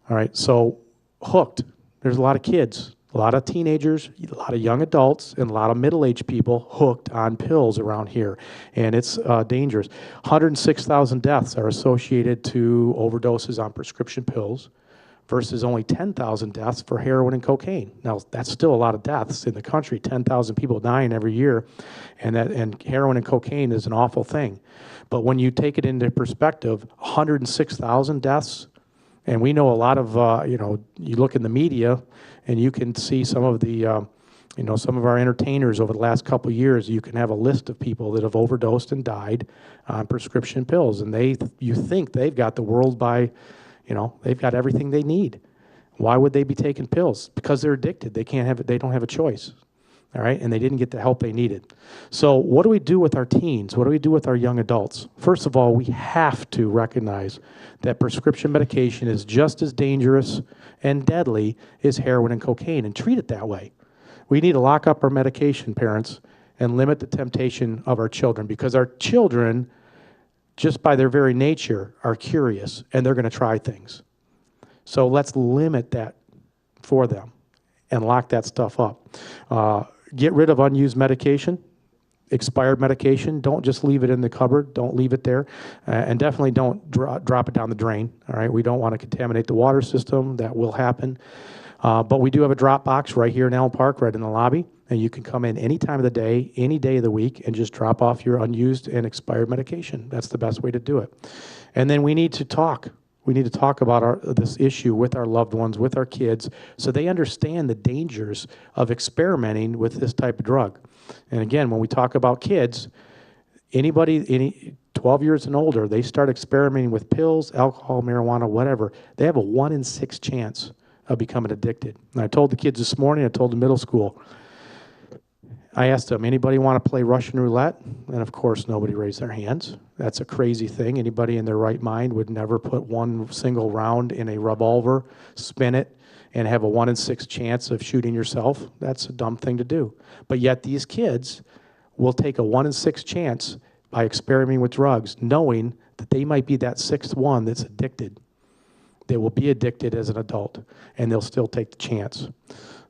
All right, so hooked. There's a lot of kids, a lot of teenagers, a lot of young adults, and a lot of middle-aged people hooked on pills around here. And it's dangerous. 106,000 deaths are associated to overdoses on prescription pills versus only 10,000 deaths for heroin and cocaine. Now, that's still a lot of deaths in the country, 10,000 people dying every year, and heroin and cocaine is an awful thing. But when you take it into perspective, 106,000 deaths, and we know a lot of, you look in the media, and you can see some of the, some of our entertainers over the last couple of years. You can have a list of people that have overdosed and died on prescription pills, and you think they've got the world by, they've got everything they need. Why would they be taking pills? Because they're addicted. They don't have a choice. All right, and they didn't get the help they needed. So what do we do with our teens? What do we do with our young adults? First of all, we have to recognize that prescription medication is just as dangerous and deadly as heroin and cocaine, and treat it that way. We need to lock up our medication, parents, and limit the temptation of our children, because our children, just by their very nature, are curious, and they're going to try things. So let's limit that for them and lock that stuff up. Get rid of unused medication, expired medication. Don't just leave it in the cupboard. Don't leave it there. And definitely don't drop it down the drain. All right, we don't want to contaminate the water system. That will happen. But we do have a drop box right here in Allen Park, right in the lobby. And you can come in any time of the day, any day of the week, and just drop off your unused and expired medication. That's the best way to do it. And then we need to talk. We need to talk about this issue with our loved ones, with our kids, so they understand the dangers of experimenting with this type of drug. And again, when we talk about kids, anybody 12 years and older, they start experimenting with pills, alcohol, marijuana, whatever. They have a 1 in 6 chance of becoming addicted. And I told the kids this morning, I told the middle school, I asked them, anybody want to play Russian roulette? And of course, nobody raised their hands. That's a crazy thing. Anybody in their right mind would never put one single round in a revolver, spin it, and have a 1 in 6 chance of shooting yourself. That's a dumb thing to do. But yet these kids will take a 1 in 6 chance by experimenting with drugs, knowing that they might be that sixth one that's addicted. They will be addicted as an adult, and they'll still take the chance.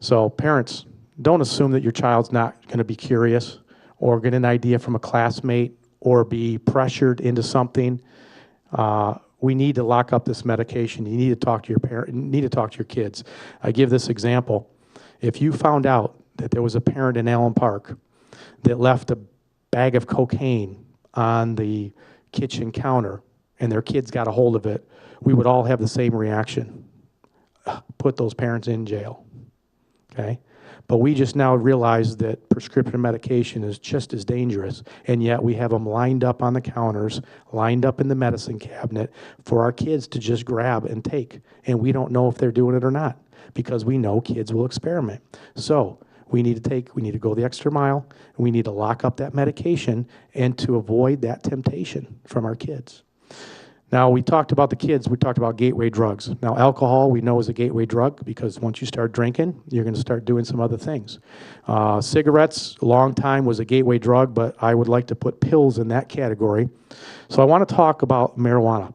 So parents, don't assume that your child's not going to be curious or get an idea from a classmate or be pressured into something. We need to lock up this medication. You need to talk to your parent. You need to talk to your kids. I give this example. If you found out that there was a parent in Allen Park that left a bag of cocaine on the kitchen counter and their kids got a hold of it, we would all have the same reaction. Put those parents in jail. okay? But we just now realize that prescription medication is just as dangerous, and yet we have them lined up on the counters, lined up in the medicine cabinet for our kids to just grab and take. And we don't know if they're doing it or not, because we know kids will experiment. So we need to go the extra mile, and we need to lock up that medication and to avoid that temptation from our kids. Now, we talked about the kids, we talked about gateway drugs. Now, alcohol we know is a gateway drug because once you start drinking, you're going to start doing some other things. Cigarettes, a long time was a gateway drug, but I would like to put pills in that category. So I want to talk about marijuana.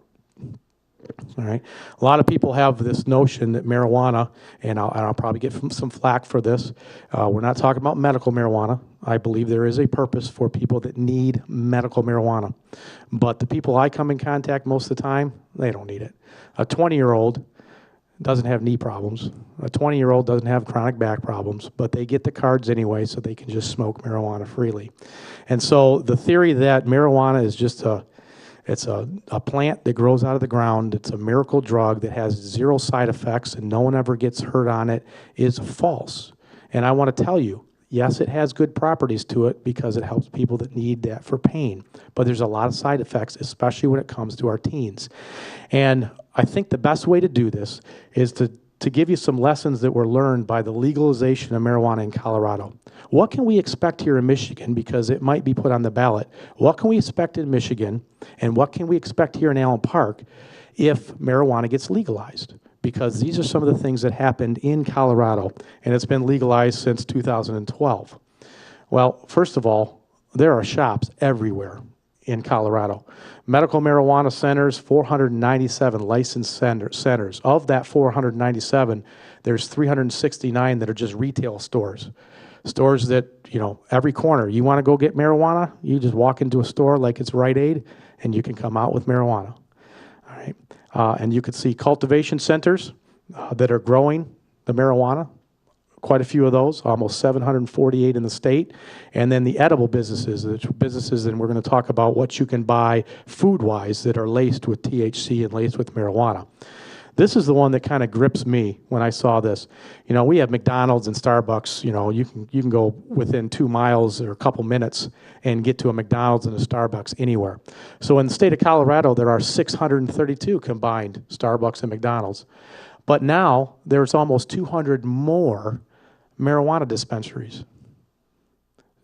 All right. A lot of people have this notion that marijuana, and I'll probably get some flack for this, we're not talking about medical marijuana. I believe there is a purpose for people that need medical marijuana. But the people I come in contact most of the time, they don't need it. A 20-year-old doesn't have knee problems. A 20-year-old doesn't have chronic back problems, but they get the cards anyway so they can just smoke marijuana freely. And so the theory that marijuana is just it's a plant that grows out of the ground, it's a miracle drug that has zero side effects and no one ever gets hurt on it is false. And I want to tell you, yes, it has good properties to it because it helps people that need that for pain. But there's a lot of side effects, especially when it comes to our teens. And I think the best way to do this is to give you some lessons that were learned by the legalization of marijuana in Colorado. What can we expect here in Michigan, because it might be put on the ballot? What can we expect in Michigan, and what can we expect here in Allen Park if marijuana gets legalized? Because these are some of the things that happened in Colorado, and it's been legalized since 2012. Well, first of all, there are shops everywhere in Colorado. Medical marijuana centers, 497 licensed centers. Of that 497, there's 369 that are just retail stores. Stores that, you know, every corner, you want to go get marijuana, you just walk into a store like it's Rite Aid, and you can come out with marijuana. All right. And you could see cultivation centers that are growing the marijuana. Quite a few of those, almost 748 in the state. And then the edible businesses, and we're going to talk about what you can buy food-wise that are laced with THC and laced with marijuana. This is the one that kind of grips me when I saw this. You know, we have McDonald's and Starbucks. You know, you can go within 2 miles or a couple minutes and get to a McDonald's and a Starbucks anywhere. So in the state of Colorado, there are 632 combined Starbucks and McDonald's. But now there's almost 200 more marijuana dispensaries,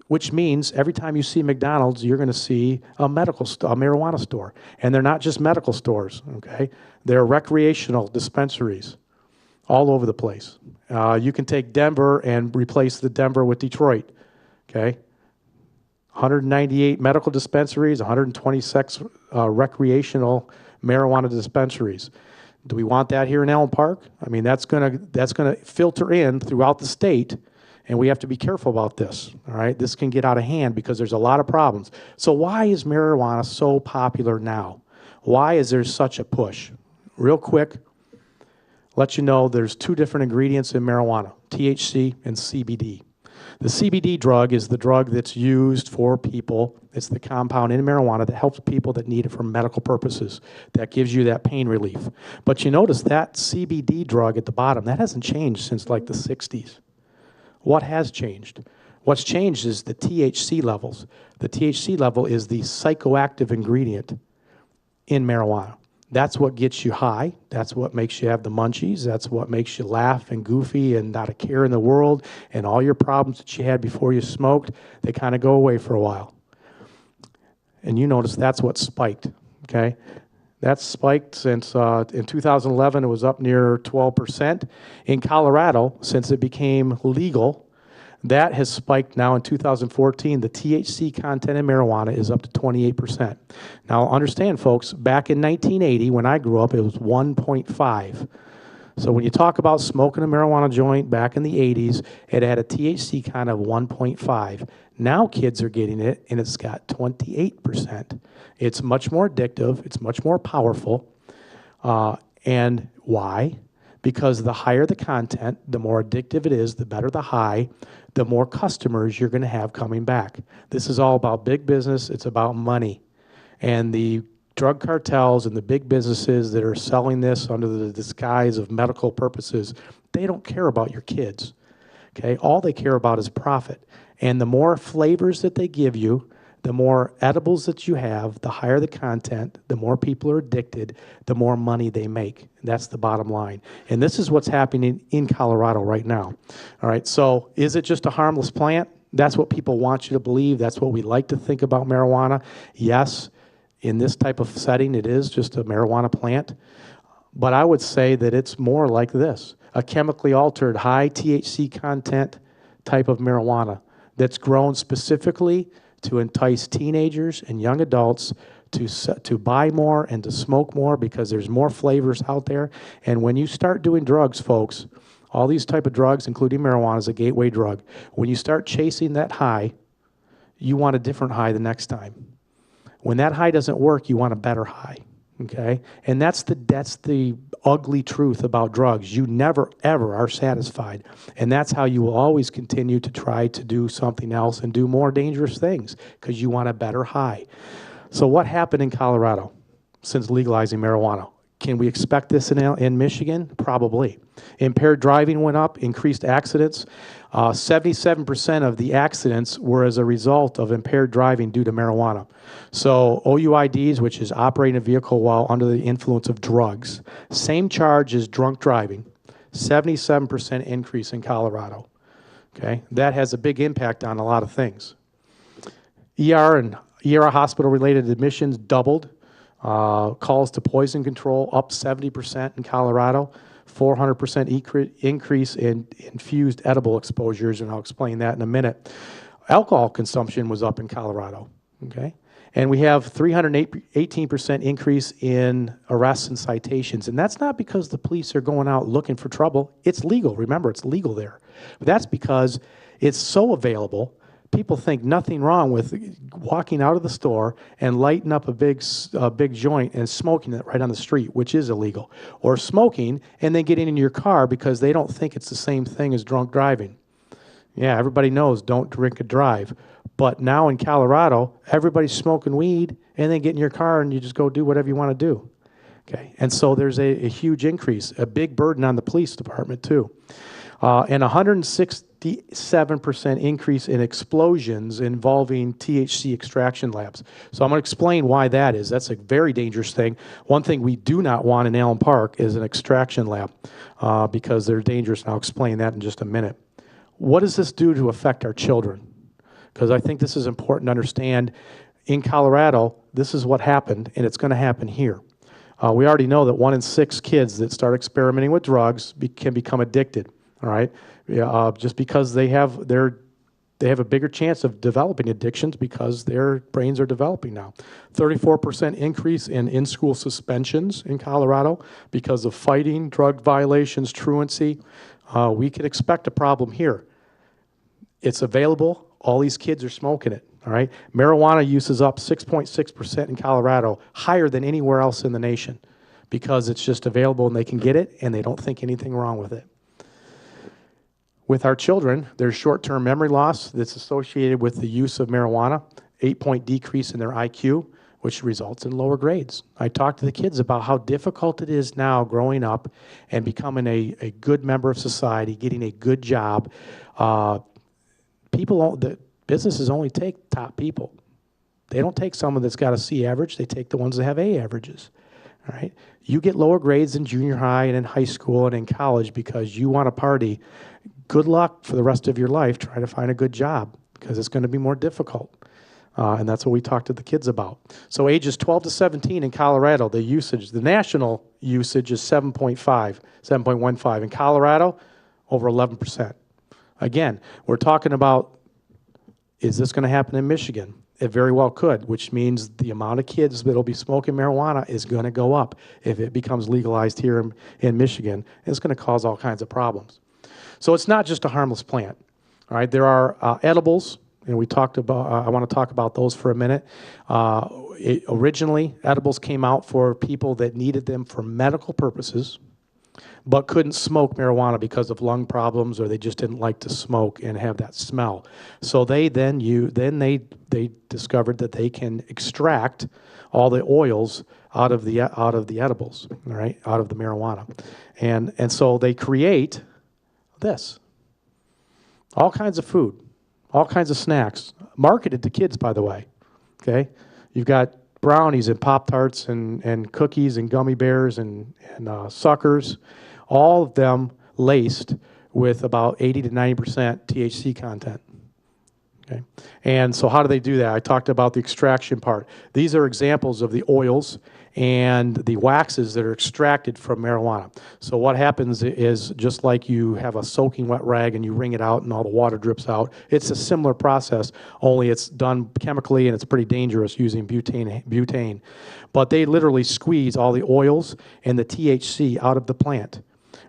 which means every time you see McDonald's, you're going to see a marijuana store. And they're not just medical stores, okay? They're recreational dispensaries all over the place. You can take Denver and replace the Denver with Detroit, okay? 198 medical dispensaries, 126 recreational marijuana dispensaries. Do we want that here in Allen Park? I mean, that's gonna filter in throughout the state, and we have to be careful about this, all right? This can get out of hand because there's a lot of problems. So why is marijuana so popular now? Why is there such a push? Real quick, let you know there's 2 different ingredients in marijuana, THC and CBD. The CBD drug is the drug that's used for people. It's the compound in marijuana that helps people that need it for medical purposes. That gives you that pain relief. But you notice that CBD drug at the bottom, that hasn't changed since like the 60s. What has changed? What's changed is the THC levels. The THC level is the psychoactive ingredient in marijuana. That's what gets you high. That's what makes you have the munchies. That's what makes you laugh and goofy and not a care in the world. And all your problems that you had before you smoked, they kind of go away for a while. And you notice that's what spiked, okay? That's spiked since in 2011, it was up near 12%. In Colorado, since it became legal, that has spiked now in 2014. The THC content in marijuana is up to 28%. Now, understand, folks, back in 1980, when I grew up, it was 1.5. So when you talk about smoking a marijuana joint back in the 80s, it had a THC kind of 1.5. Now kids are getting it, and it's got 28%. It's much more addictive. It's much more powerful. And why? Because the higher the content, the more addictive it is, the better the high, the more customers you're going to have coming back. This is all about big business. It's about money. And the drug cartels and the big businesses that are selling this under the disguise of medical purposes, they don't care about your kids. Okay, all they care about is profit. And the more flavors that they give you, the more edibles that you have, the higher the content, the more people are addicted, the more money they make. That's the bottom line. And this is what's happening in Colorado right now. All right, so is it just a harmless plant? That's what people want you to believe. That's what we like to think about marijuana. Yes, in this type of setting, it is just a marijuana plant. But I would say that it's more like this, a chemically altered, high THC content type of marijuana that's grown specifically to entice teenagers and young adults to buy more and to smoke more because there's more flavors out there. And when you start doing drugs, folks, all these type of drugs, including marijuana, is a gateway drug. When you start chasing that high, you want a different high the next time. When that high doesn't work, you want a better high. Okay, and that's the ugly truth about drugs. You never ever are satisfied, and that's how you will always continue to try to do something else and do more dangerous things because you want a better high. So what happened in Colorado since legalizing marijuana? Can we expect this in Michigan? Probably. Impaired driving went up, increased accidents. 77% of the accidents were as a result of impaired driving due to marijuana. So OUIDs, which is operating a vehicle while under the influence of drugs, same charge as drunk driving, 77% increase in Colorado. Okay, that has a big impact on a lot of things. ER and ER hospital-related admissions doubled. Calls to poison control up 70% in Colorado, 400% increase in infused edible exposures, and I'll explain that in a minute. Alcohol consumption was up in Colorado, okay? And we have 318% increase in arrests and citations. And that's not because the police are going out looking for trouble. It's legal. Remember, it's legal there. But that's because it's so available. People think nothing wrong with walking out of the store and lighting up a big joint and smoking it right on the street, which is illegal. Or smoking and then getting in your car because they don't think it's the same thing as drunk driving. Yeah, everybody knows don't drink and drive. But now in Colorado, everybody's smoking weed and then get in your car and you just go do whatever you want to do. Okay, and so there's a huge increase, a big burden on the police department too. And 167% increase in explosions involving THC extraction labs. So I'm going to explain why that is. That's a very dangerous thing. One thing we do not want in Allen Park is an extraction lab because they're dangerous, and I'll explain that in just a minute. What does this do to affect our children? Because I think this is important to understand. In Colorado, this is what happened, and it's going to happen here. We already know that 1 in 6 kids that start experimenting with drugs can become addicted. All right, just because they have a bigger chance of developing addictions because their brains are developing now. 34% increase in school suspensions in Colorado because of fighting, drug violations, truancy. We could expect a problem here. It's available. All these kids are smoking it. All right, marijuana use is up 6.6% in Colorado, higher than anywhere else in the nation, because it's just available and they can get it and they don't think anything wrong with it. With our children, there's short-term memory loss that's associated with the use of marijuana, 8-point decrease in their IQ, which results in lower grades. I talked to the kids about how difficult it is now growing up and becoming a good member of society, getting a good job. Businesses only take top people. They don't take someone that's got a C average. They take the ones that have A averages. All right? You get lower grades in junior high and in high school and in college because you want to party. Good luck for the rest of your life trying to find a good job because it's going to be more difficult. And that's what we talked to the kids about. So ages 12 to 17 in Colorado, the national usage is 7.15. In Colorado, over 11%. Again, we're talking about, is this going to happen in Michigan? It very well could, which means the amount of kids that will be smoking marijuana is going to go up if it becomes legalized here in Michigan. It's going to cause all kinds of problems. So it's not just a harmless plant. All right, there are edibles, and we talked about. I want to talk about those for a minute. Originally, edibles came out for people that needed them for medical purposes, but couldn't smoke marijuana because of lung problems, or they just didn't like to smoke and have that smell. So they they discovered that they can extract all the oils out of the edibles, all right, out of the marijuana, and so they create this. All kinds of food, all kinds of snacks, marketed to kids, by the way, okay? You've got brownies and Pop-Tarts and cookies and gummy bears and suckers, all of them laced with about 80 to 90% THC content. Okay. And so how do they do that? I talked about the extraction part. These are examples of the oils and the waxes that are extracted from marijuana. So what happens is, just like you have a soaking wet rag and you wring it out and all the water drips out, it's a similar process, only it's done chemically and it's pretty dangerous using butane. But they literally squeeze all the oils and the THC out of the plant,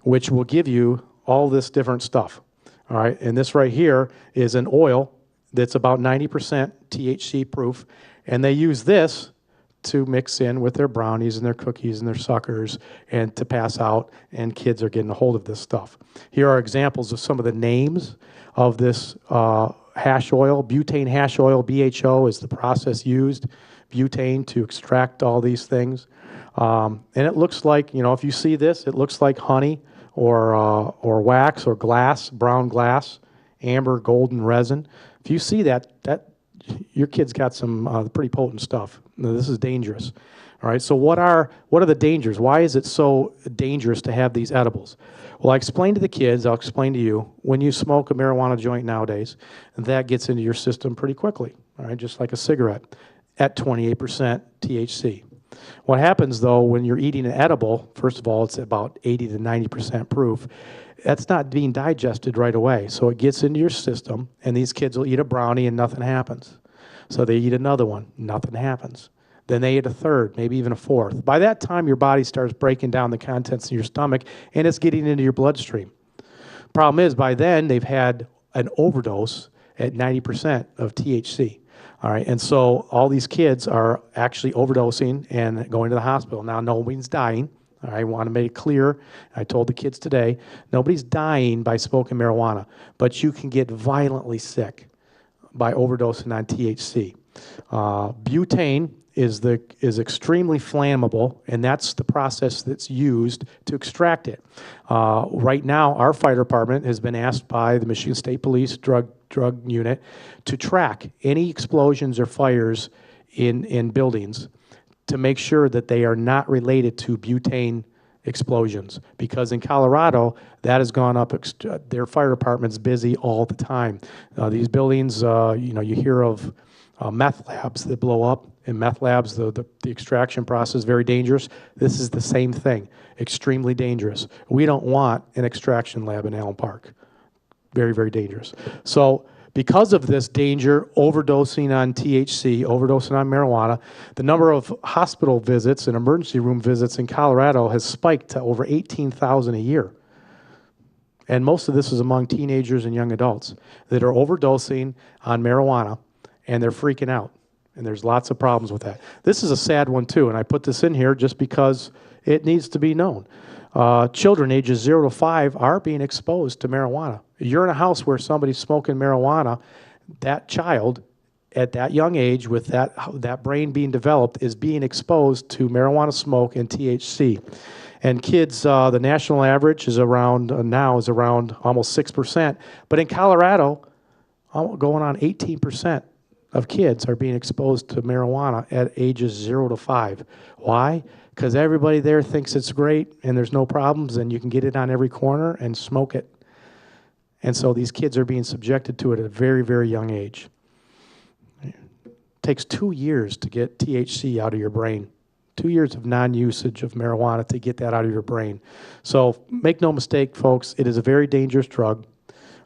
which will give you all this different stuff. All right, and this right here is an oil that's about 90% THC proof, and they use this to mix in with their brownies and their cookies and their suckers and to pass out, and kids are getting a hold of this stuff. Here are examples of some of the names of this hash oil. Butane hash oil, BHO, is the process used, butane, to extract all these things. And it looks like, you know, if you see this, it looks like honey or wax or glass, brown glass, amber, golden resin. If you see that your kid's got some pretty potent stuff. Now, this is dangerous. All right, so what are the dangers? Why is it so dangerous to have these edibles? Well, I explained to the kids, I'll explain to you, when you smoke a marijuana joint nowadays, that gets into your system pretty quickly, all right, just like a cigarette, at 28% THC. What happens, though, when you're eating an edible, first of all, it's about 80 to 90% proof. That's not being digested right away. So it gets into your system, and these kids will eat a brownie and nothing happens. So they eat another one, nothing happens. Then they eat a third, maybe even a fourth. By that time, your body starts breaking down the contents in your stomach, and it's getting into your bloodstream. Problem is, by then, they've had an overdose at 90% of THC. All right, and so all these kids are actually overdosing and going to the hospital. Now, nobody's dying. I want to make it clear, I told the kids today, nobody's dying by smoking marijuana, but you can get violently sick by overdosing on THC. Butane is extremely flammable, and that's the process that's used to extract it. Right now, our fire department has been asked by the Michigan State Police drug unit to track any explosions or fires in buildings, to make sure that they are not related to butane explosions. Because in Colorado, that has gone up, their fire department's busy all the time. These buildings, you hear of meth labs that blow up. In meth labs, the extraction process is very dangerous. This is the same thing, extremely dangerous. We don't want an extraction lab in Allen Park. Very, very dangerous. So because of this danger, overdosing on THC, overdosing on marijuana, the number of hospital visits and emergency room visits in Colorado has spiked to over 18,000 a year. And most of this is among teenagers and young adults that are overdosing on marijuana, and they're freaking out. And there's lots of problems with that. This is a sad one, too, and I put this in here just because it needs to be known. Children ages 0 to 5 are being exposed to marijuana. You're in a house where somebody's smoking marijuana, that child at that young age with that brain being developed is being exposed to marijuana smoke and THC. And kids, the national average is around almost 6%. But in Colorado, going on 18% of kids are being exposed to marijuana at ages 0 to 5. Why? Because everybody there thinks it's great and there's no problems and you can get it on every corner and smoke it. And so these kids are being subjected to it at a very, very young age. It takes 2 years to get THC out of your brain. 2 years of non-usage of marijuana to get that out of your brain. So make no mistake, folks, it is a very dangerous drug.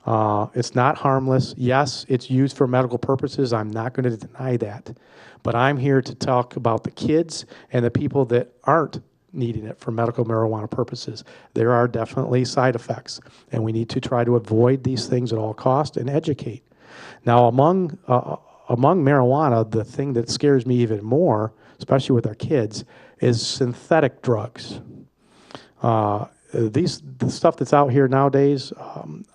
It's not harmless. Yes, it's used for medical purposes. I'm not going to deny that. But I'm here to talk about the kids and the people that aren't needing it for medical marijuana purposes. There are definitely side effects, and we need to try to avoid these things at all costs and educate. Now, among marijuana, the thing that scares me even more, especially with our kids, is synthetic drugs. The stuff that's out here nowadays,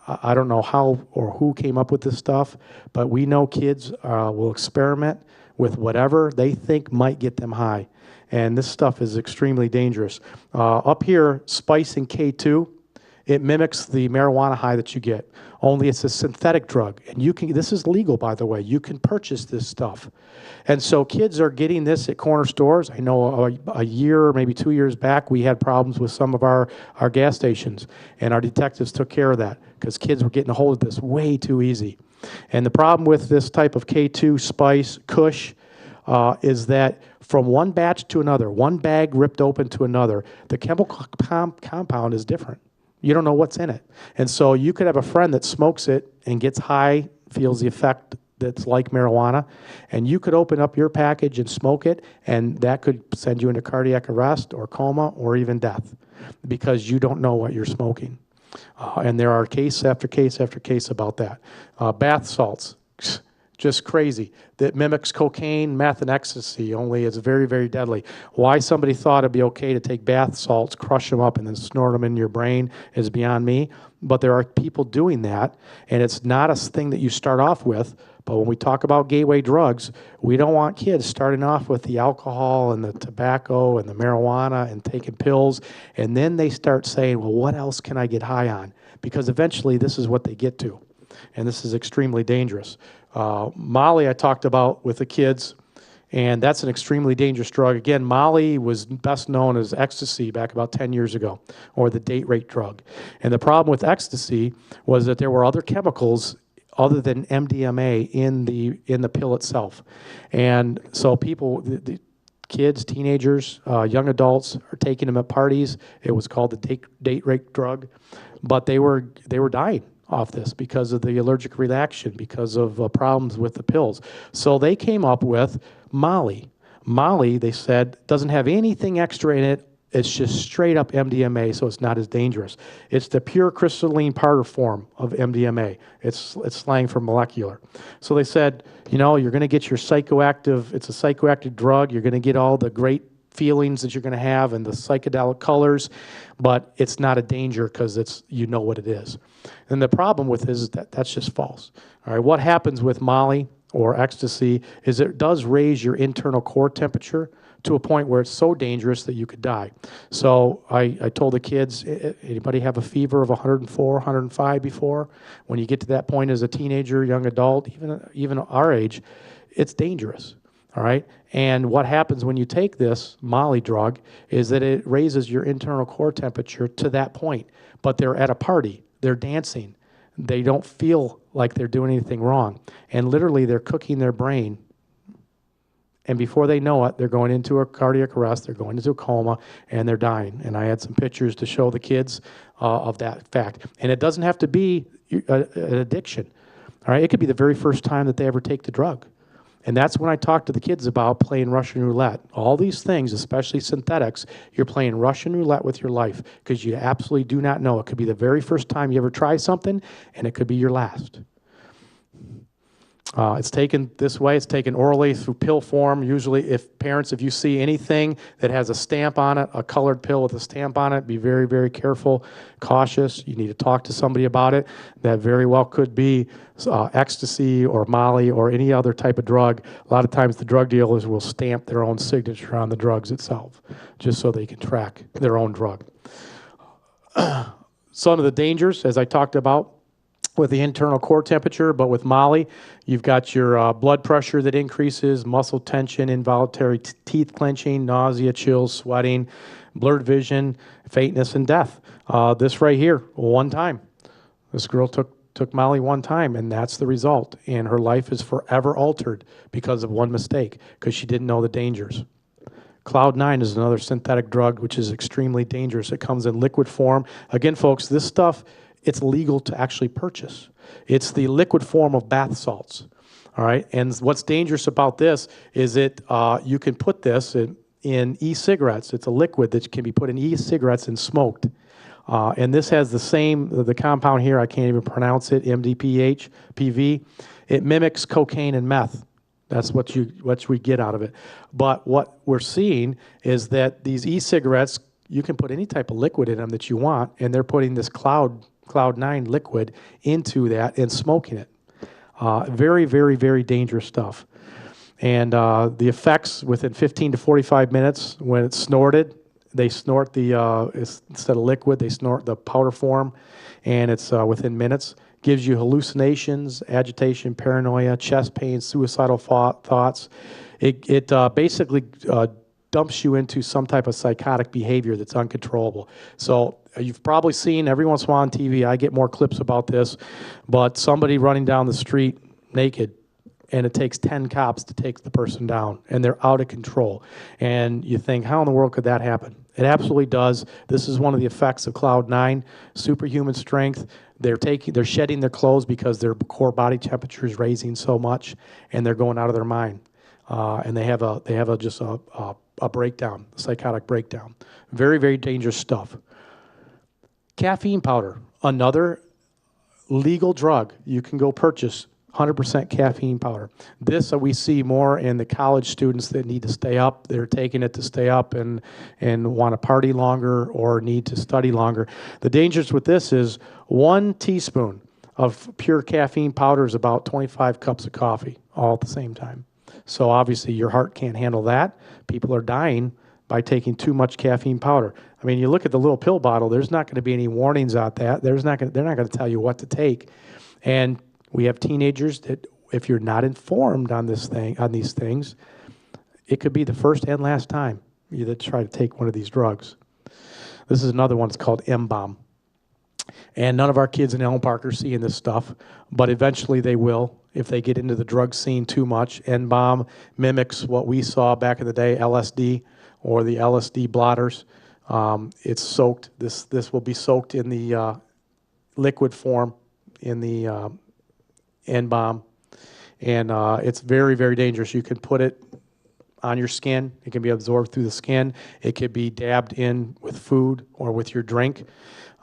I don't know how or who came up with this stuff, but we know kids will experiment with whatever they think might get them high. And this stuff is extremely dangerous. Up here, spice and K2 It mimics the marijuana high that you get, only it's a synthetic drug. And this is legal, by the way. You can purchase this stuff. And so kids are getting this at corner stores. I know a year, maybe 2 years back, we had problems with some of our gas stations, and our detectives took care of that because kids were getting a hold of this way too easy. And the problem with this type of K2 spice, Kush, is that from one batch to another, one bag ripped open to another, the chemical compound is different. You don't know what's in it. And so you could have a friend that smokes it and gets high, feels the effect that's like marijuana, and you could open up your package and smoke it, and that could send you into cardiac arrest or coma or even death because you don't know what you're smoking. And there are case after case after case about that. Bath salts, just crazy. That mimics cocaine, meth, and ecstasy, only it's very, very deadly. Why somebody thought it'd be okay to take bath salts, crush them up, and then snort them in your brain is beyond me. But there are people doing that, and it's not a thing that you start off with. But when we talk about gateway drugs, we don't want kids starting off with the alcohol and the tobacco and the marijuana and taking pills, and then they start saying, well, what else can I get high on? Because eventually this is what they get to, and this is extremely dangerous. Molly I talked about with the kids, and that's an extremely dangerous drug. Again, Molly was best known as ecstasy back about 10 years ago, or the date rape drug. And the problem with ecstasy was that there were other chemicals other than MDMA in the pill itself. And so people, the kids, teenagers, young adults are taking them at parties. It was called the date rape drug, but they were dying off this because of the allergic reaction, because of problems with the pills. So they came up with Molly. Molly, they said, doesn't have anything extra in it. It's just straight up MDMA, so it's not as dangerous. It's the pure crystalline powder form of MDMA. It's slang for molecular. So they said, you know, you're going to get your psychoactive, it's a psychoactive drug. You're going to get all the great feelings that you're going to have and the psychedelic colors, but it's not a danger because it's, you know what it is. And the problem with this is that that's just false. All right, what happens with Molly or ecstasy is it does raise your internal core temperature to a point where it's so dangerous that you could die. So I told the kids, anybody have a fever of 104, 105 before? When you get to that point as a teenager, young adult, even our age, it's dangerous, all right? And what happens when you take this Molly drug is that it raises your internal core temperature to that point. But they're at a party, they're dancing, they don't feel like they're doing anything wrong. And literally they're cooking their brain. And before they know it, they're going into a cardiac arrest, they're going into a coma, and they're dying. And I had some pictures to show the kids of that fact. And it doesn't have to be an addiction. All right, it could be the very first time that they ever take the drug. And that's when I talk to the kids about playing Russian roulette. All these things, especially synthetics, you're playing Russian roulette with your life because you absolutely do not know. It could be the very first time you ever try something, and it could be your last. It's taken this way. It's taken orally through pill form. Usually, if you see anything that has a stamp on it, a colored pill with a stamp on it, be very, very careful, cautious. You need to talk to somebody about it. That very well could be ecstasy or Molly or any other type of drug. A lot of times the drug dealers will stamp their own signature on the drugs itself, just so they can track their own drug. Some of the dangers, as I talked about, with the internal core temperature, but with Molly, you've got your blood pressure that increases, muscle tension, involuntary teeth clenching, nausea, chills, sweating, blurred vision, faintness, and death. This right here, one time. This girl took Molly one time, and that's the result. And her life is forever altered because of one mistake, because she didn't know the dangers. Cloud9 is another synthetic drug, which is extremely dangerous. It comes in liquid form. Again, folks, this stuff, it's legal to actually purchase. It's the liquid form of bath salts, all right? And what's dangerous about this is you can put this in e-cigarettes. It's a liquid that can be put in e-cigarettes and smoked. And this has the compound here, I can't even pronounce it, MDPH, PV. It mimics cocaine and meth. That's what we get out of it. But what we're seeing is that these e-cigarettes, you can put any type of liquid in them that you want, and they're putting this Cloud9 liquid into that and smoking it. Very, very, very dangerous stuff. And the effects within 15 to 45 minutes when it's snorted, They snort instead of liquid, they snort the powder form, and it's within minutes. Gives you hallucinations, agitation, paranoia, chest pain, suicidal thoughts. It basically dumps you into some type of psychotic behavior that's uncontrollable. So you've probably seen every once in a while on TV, I get more clips about this, but somebody running down the street naked, and it takes 10 cops to take the person down, and they're out of control. And you think, how in the world could that happen? It absolutely does. This is one of the effects of Cloud 9, superhuman strength. They're shedding their clothes because their core body temperature is raising so much, and they're going out of their mind. And they have just a breakdown, a psychotic breakdown. Very, very dangerous stuff. Caffeine powder, another legal drug you can go purchase. 100% caffeine powder. This we see more in the college students that need to stay up. They're taking it to stay up and want to party longer or need to study longer. The dangers with this is 1 teaspoon of pure caffeine powder is about 25 cups of coffee all at the same time. So obviously your heart can't handle that. People are dying by taking too much caffeine powder. I mean, you look at the little pill bottle, there's not going to be any warnings on that. They're not going to tell you what to take. And we have teenagers that, if you're not informed on these things, it could be the first and last time you try to take one of these drugs. This is another one. It's called M-bomb. And none of our kids in Elm Park are seeing this stuff, but eventually they will if they get into the drug scene too much. M-bomb mimics what we saw back in the day, LSD or the LSD blotters. It's soaked. This will be soaked in the liquid form in the N-bomb, and it's very, very dangerous. You can put it on your skin. It can be absorbed through the skin. It could be dabbed in with food or with your drink,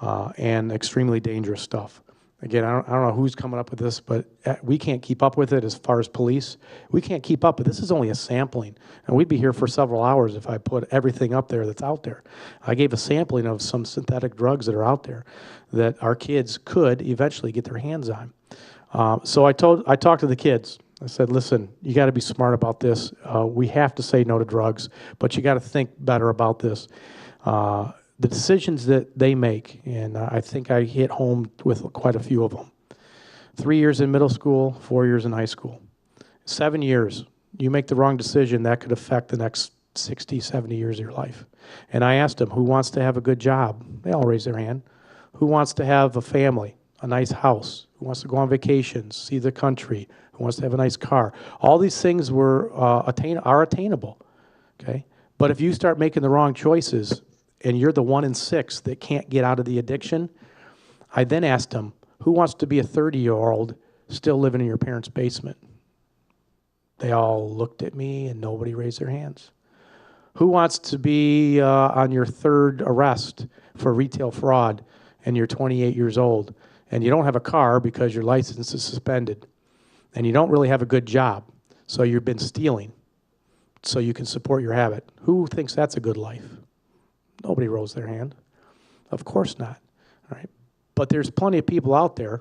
and extremely dangerous stuff. Again, I don't know who's coming up with this, but we can't keep up with it as far as police. We can't keep up, but this is only a sampling, and we'd be here for several hours if I put everything up there that's out there. I gave a sampling of some synthetic drugs that are out there that our kids could eventually get their hands on. So I talked to the kids. I said, listen, you got to be smart about this. We have to say no to drugs, but you got to think better about this. The decisions that they make, and I think I hit home with quite a few of them. 3 years in middle school, 4 years in high school. 7 years, you make the wrong decision, that could affect the next 60, 70 years of your life. And I asked them, who wants to have a good job? They all raised their hand. Who wants to have a family, a nice house? Who wants to go on vacations, see the country? Who wants to have a nice car? All these things are attainable, okay? But if you start making the wrong choices and you're the 1 in 6 that can't get out of the addiction, I then asked them, who wants to be a 30-year-old still living in your parents' basement? They all looked at me and nobody raised their hands. Who wants to be on your 3rd arrest for retail fraud and you're 28 years old and you don't have a car because your license is suspended and you don't really have a good job, so you've been stealing so you can support your habit? Who thinks that's a good life? Nobody rose their hand. Of course not. All right? But there's plenty of people out there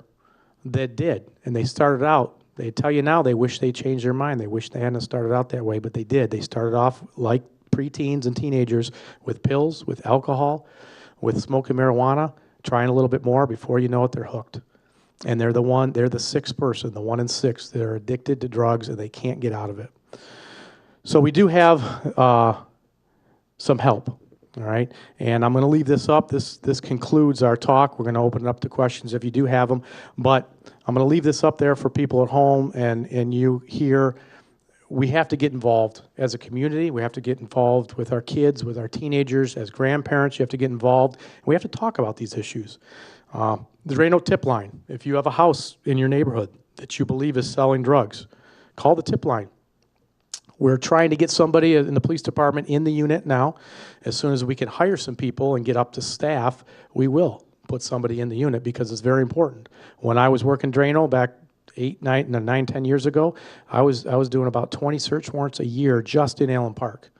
that did, and they started out. They tell you now they wish they changed their mind. They wish they hadn't started out that way, but they did. They started off like preteens and teenagers with pills, with alcohol, with smoking marijuana, trying a little bit more. Before you know it, they're hooked. And they're the 6th person, the 1 in 6 that are addicted to drugs and they can't get out of it. So we do have some help, all right? And I'm going to leave this up. This concludes our talk. We're going to open it up to questions if you do have them. But I'm going to leave this up there for people at home and you here. We have to get involved as a community. We have to get involved with our kids, with our teenagers. As grandparents, you have to get involved. We have to talk about these issues. The Drano tip line. If you have a house in your neighborhood that you believe is selling drugs, call the tip line. We're trying to get somebody in the police department in the unit now. As soon as we can hire some people and get up to staff, we will put somebody in the unit because it's very important. When I was working Drano back 10 years ago, I was doing about 20 search warrants a year just in Allen Park.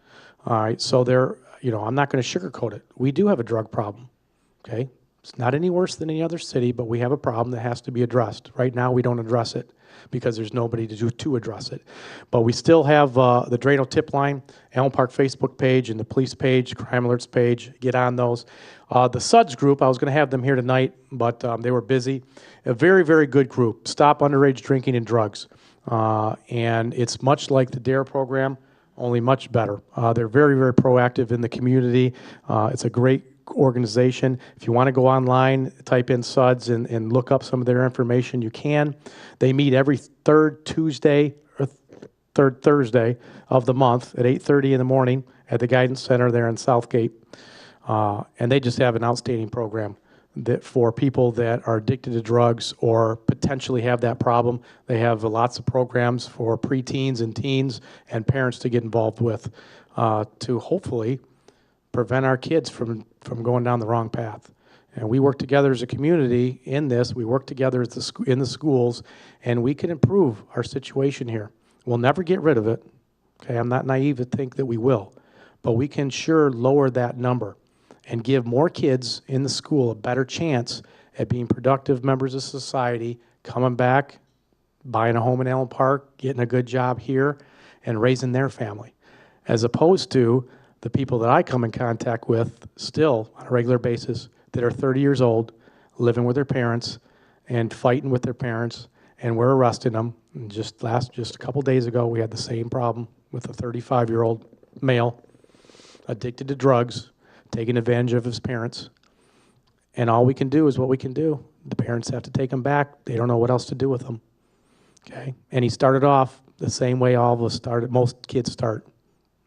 All right, so I'm not going to sugarcoat it. We do have a drug problem, okay? It's not any worse than any other city, but we have a problem that has to be addressed. Right now, we don't address it. because there's nobody to address it. But we still have the Drano tip line, Allen Park Facebook page, and the police page, crime alerts page. Get on those. The SUDS group, I was going to have them here tonight, but they were busy. A very, very good group. Stop Underage Drinking and Drugs. And it's much like the DARE program, only much better. They're very, very proactive in the community. It's a great organization. If you want to go online, type in SUDS and look up some of their information, you can. They meet every third Tuesday or third Thursday of the month at 8:30 in the morning at the Guidance Center there in Southgate. And they just have an outstanding program that for people that are addicted to drugs or potentially have that problem. They have lots of programs for preteens and teens and parents to get involved with to hopefully prevent our kids from going down the wrong path. And we work together as a community in this. We work together in the schools, and we can improve our situation here. We'll never get rid of it. Okay, I'm not naive to think that we will, but we can sure lower that number and give more kids in the school a better chance at being productive members of society, coming back, buying a home in Allen Park, getting a good job here, and raising their family, as opposed to the people that I come in contact with still on a regular basis that are 30 years old, living with their parents and fighting with their parents, and we're arresting them. And just a couple days ago, we had the same problem with a 35-year-old male addicted to drugs, taking advantage of his parents. And all we can do is what we can do. The parents have to take him back. They don't know what else to do with him. Okay? And he started off the same way all of us started. Most kids start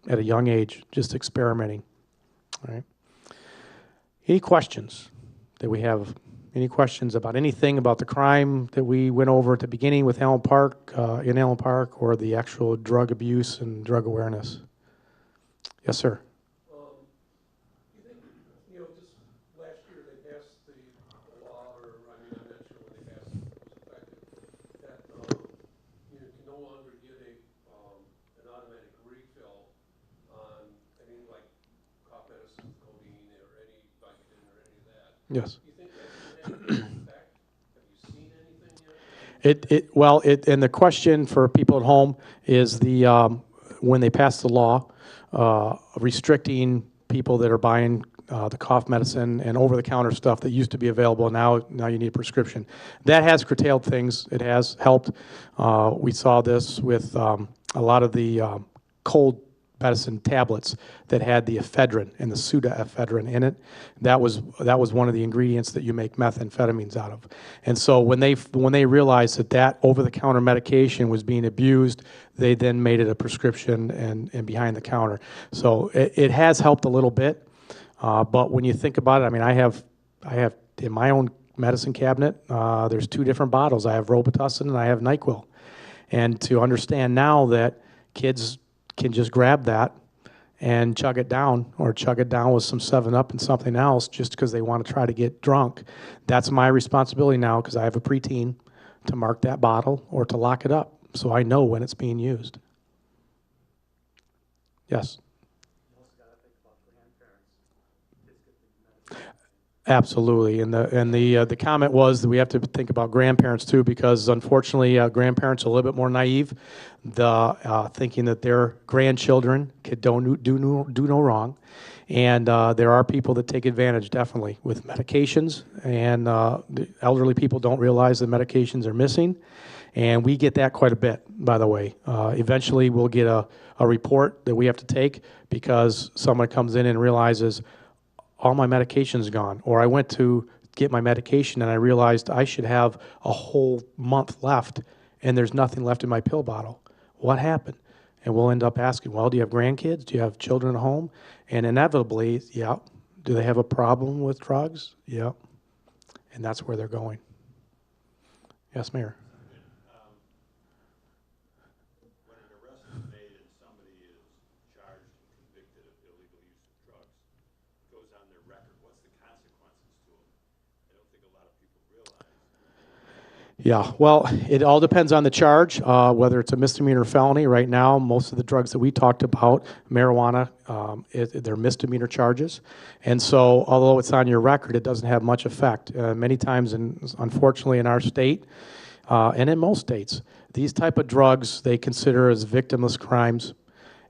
at a young age, just experimenting. All right? Any questions that we have? Any questions about anything about the crime that we went over at the beginning with Allen Park, in Allen Park, or the actual drug abuse and drug awareness? Yes, sir. Yes. Do you think that's an effect? Have you seen anything yet? And the question for people at home is when they passed the law restricting people that are buying the cough medicine and over-the-counter stuff that used to be available, now you need a prescription. That has curtailed things. It has helped. We saw this with a lot of the cold medicine tablets that had the ephedrine and the pseudoephedrine in it. That was one of the ingredients that you make methamphetamines out of. And so when they realized that over-the-counter medication was being abused, they then made it a prescription and behind the counter. So it has helped a little bit. But when you think about it, I mean, I have in my own medicine cabinet, there's two different bottles. I have Robitussin and I have NyQuil. And to understand now that kids can just grab that and chug it down, or chug it down with some 7-Up and something else just because they want to try to get drunk. That's my responsibility now, because I have a preteen, to mark that bottle or to lock it up so I know when it's being used. Yes? Absolutely, and the comment was that we have to think about grandparents too, because unfortunately grandparents are a little bit more naive, thinking that their grandchildren could do no wrong, and there are people that take advantage definitely with medications, and the elderly people don't realize the medications are missing, and we get that quite a bit, by the way. Eventually we'll get a report that we have to take because someone comes in and realizes, all my medication's gone, or I went to get my medication and I realized I should have a whole month left and there's nothing left in my pill bottle. What happened? And we'll end up asking, well, do you have grandkids? Do you have children at home? And inevitably, yeah. Do they have a problem with drugs? Yeah. And that's where they're going. Yes, Mayor. Yeah, well, it all depends on the charge, whether it's a misdemeanor or felony. Right now, most of the drugs that we talked about, marijuana, they're misdemeanor charges. And so, although it's on your record, it doesn't have much effect. Many times, unfortunately, in our state, and in most states, these type of drugs they consider as victimless crimes,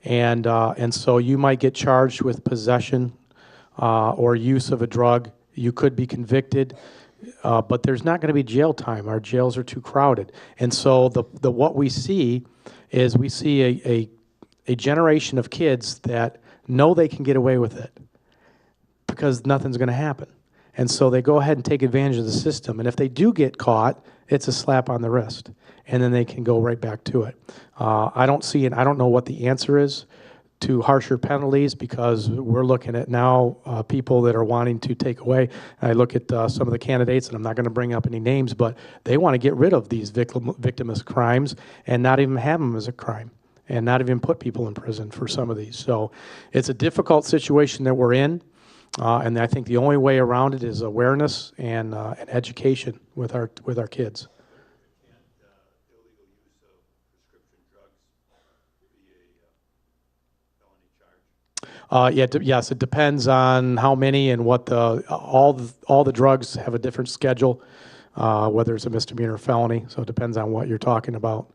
and so you might get charged with possession or use of a drug. You could be convicted, but there's not going to be jail time. Our jails are too crowded, and so the what we see is we see a generation of kids that know they can get away with it because nothing's going to happen. And so they go ahead and take advantage of the system. And if they do get caught, it's a slap on the wrist. And then they can go right back to it. I don't see it. I don't know what the answer is to harsher penalties, because we're looking at now people that are wanting to take away. I look at some of the candidates, and I'm not going to bring up any names, but they want to get rid of these victimless crimes and not even have them as a crime, and not even put people in prison for some of these. So it's a difficult situation that we're in. And I think the only way around it is awareness and education with our kids. Can't illegal use of prescription drugs be a felony charge? Yes, it depends on how many and what all the drugs have a different schedule, whether it's a misdemeanor or felony. So it depends on what you're talking about.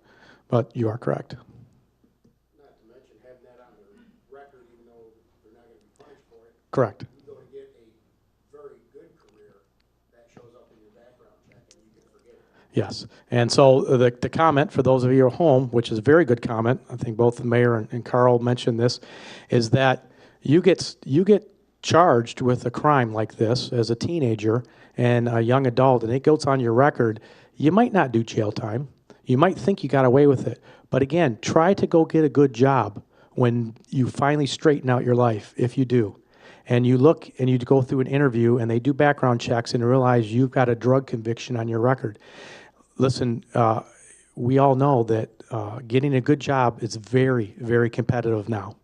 But you are correct. Not to mention having that on their record, even though they're not going to be punished for it. Correct. You go to get a very good career that shows up in your background check, and you can forget it. Yes, and so the comment for those of you at home, which is a very good comment, I think both the mayor and Carl mentioned this, is that you get charged with a crime like this as a teenager and a young adult, and it goes on your record. You might not do jail time. You might think you got away with it, but again, try to go get a good job when you finally straighten out your life, if you do. And you look and you go through an interview and they do background checks and realize you've got a drug conviction on your record. Listen, we all know that getting a good job is very, very competitive now.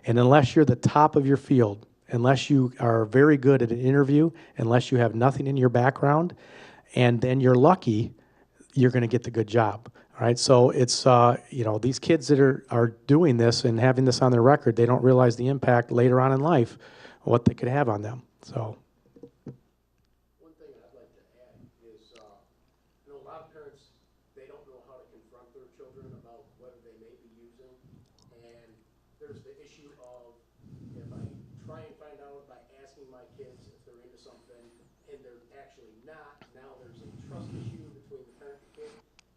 And unless you're the top of your field, unless you are very good at an interview, unless you have nothing in your background, and then you're lucky, you're going to get the good job. All right, so it's, these kids that are doing this and having this on their record, they don't realize the impact later on in life, what they could have on them. So. One thing I'd like to add is, a lot of parents, they don't know how to confront their children about whether they may be using. And there's the issue of, if I try and find out by asking my kids if they're into something and they're actually not, now there's a trust issue between the parent and kid.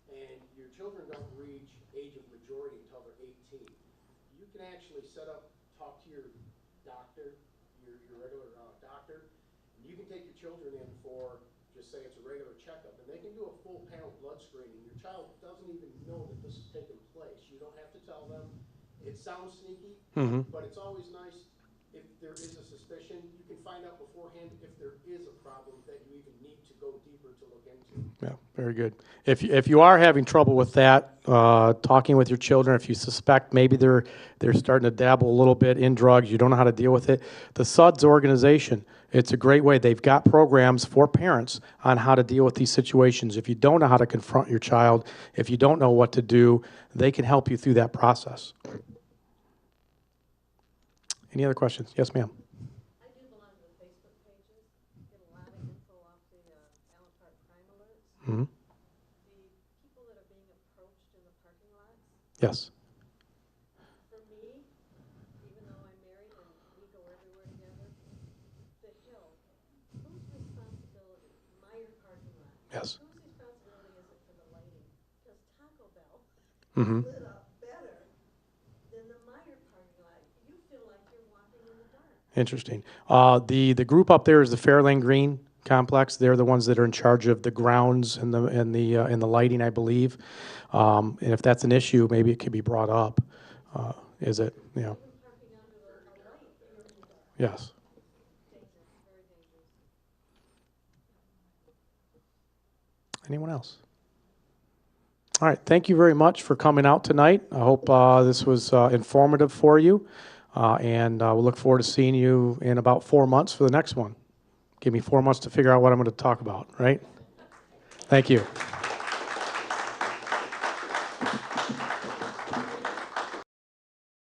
And your children don't reach age of majority until they're 18. You can actually talk to your doctor, your regular doctor, and you can take your children in for, just say it's a regular checkup, and they can do a full panel blood screening. Your child doesn't even know that this is taking place. You don't have to tell them. It sounds sneaky, but it's always nice if there is a suspicion. You can find out beforehand if there is a problem that you even need to go deeper to look into. Yeah, very good. If you are having trouble with that, talking with your children, if you suspect maybe they're starting to dabble a little bit in drugs, you don't know how to deal with it, the SUDS organization, it's a great way. They've got programs for parents on how to deal with these situations. If you don't know how to confront your child, if you don't know what to do, they can help you through that process. Any other questions? Yes, ma'am. I do belong to the Facebook pages, get a lot of info off the Allen Park crime alerts. Mm-hmm. The people that are being approached in the parking lots, Yes. for me, even though I'm married and we go everywhere together, the hill, whose responsibility? Meyer parking lot. Yes. Whose responsibility is it for the lighting? Because Taco Bell Mm-hmm. lit up better than the Meyer parking lot. You feel like you're walking in the dark. Interesting. The group up there is the Fairlane Green complex. They're the ones that are in charge of the grounds and the lighting, I believe. And if that's an issue, maybe it could be brought up. Is it? Yeah. Even parking under a light, you're in the dark. Yes. Dangerous, very dangerous. Anyone else? All right. Thank you very much for coming out tonight. I hope this was informative for you. And we'll look forward to seeing you in about 4 months for the next one. Give me 4 months to figure out what I'm going to talk about, right? Thank you.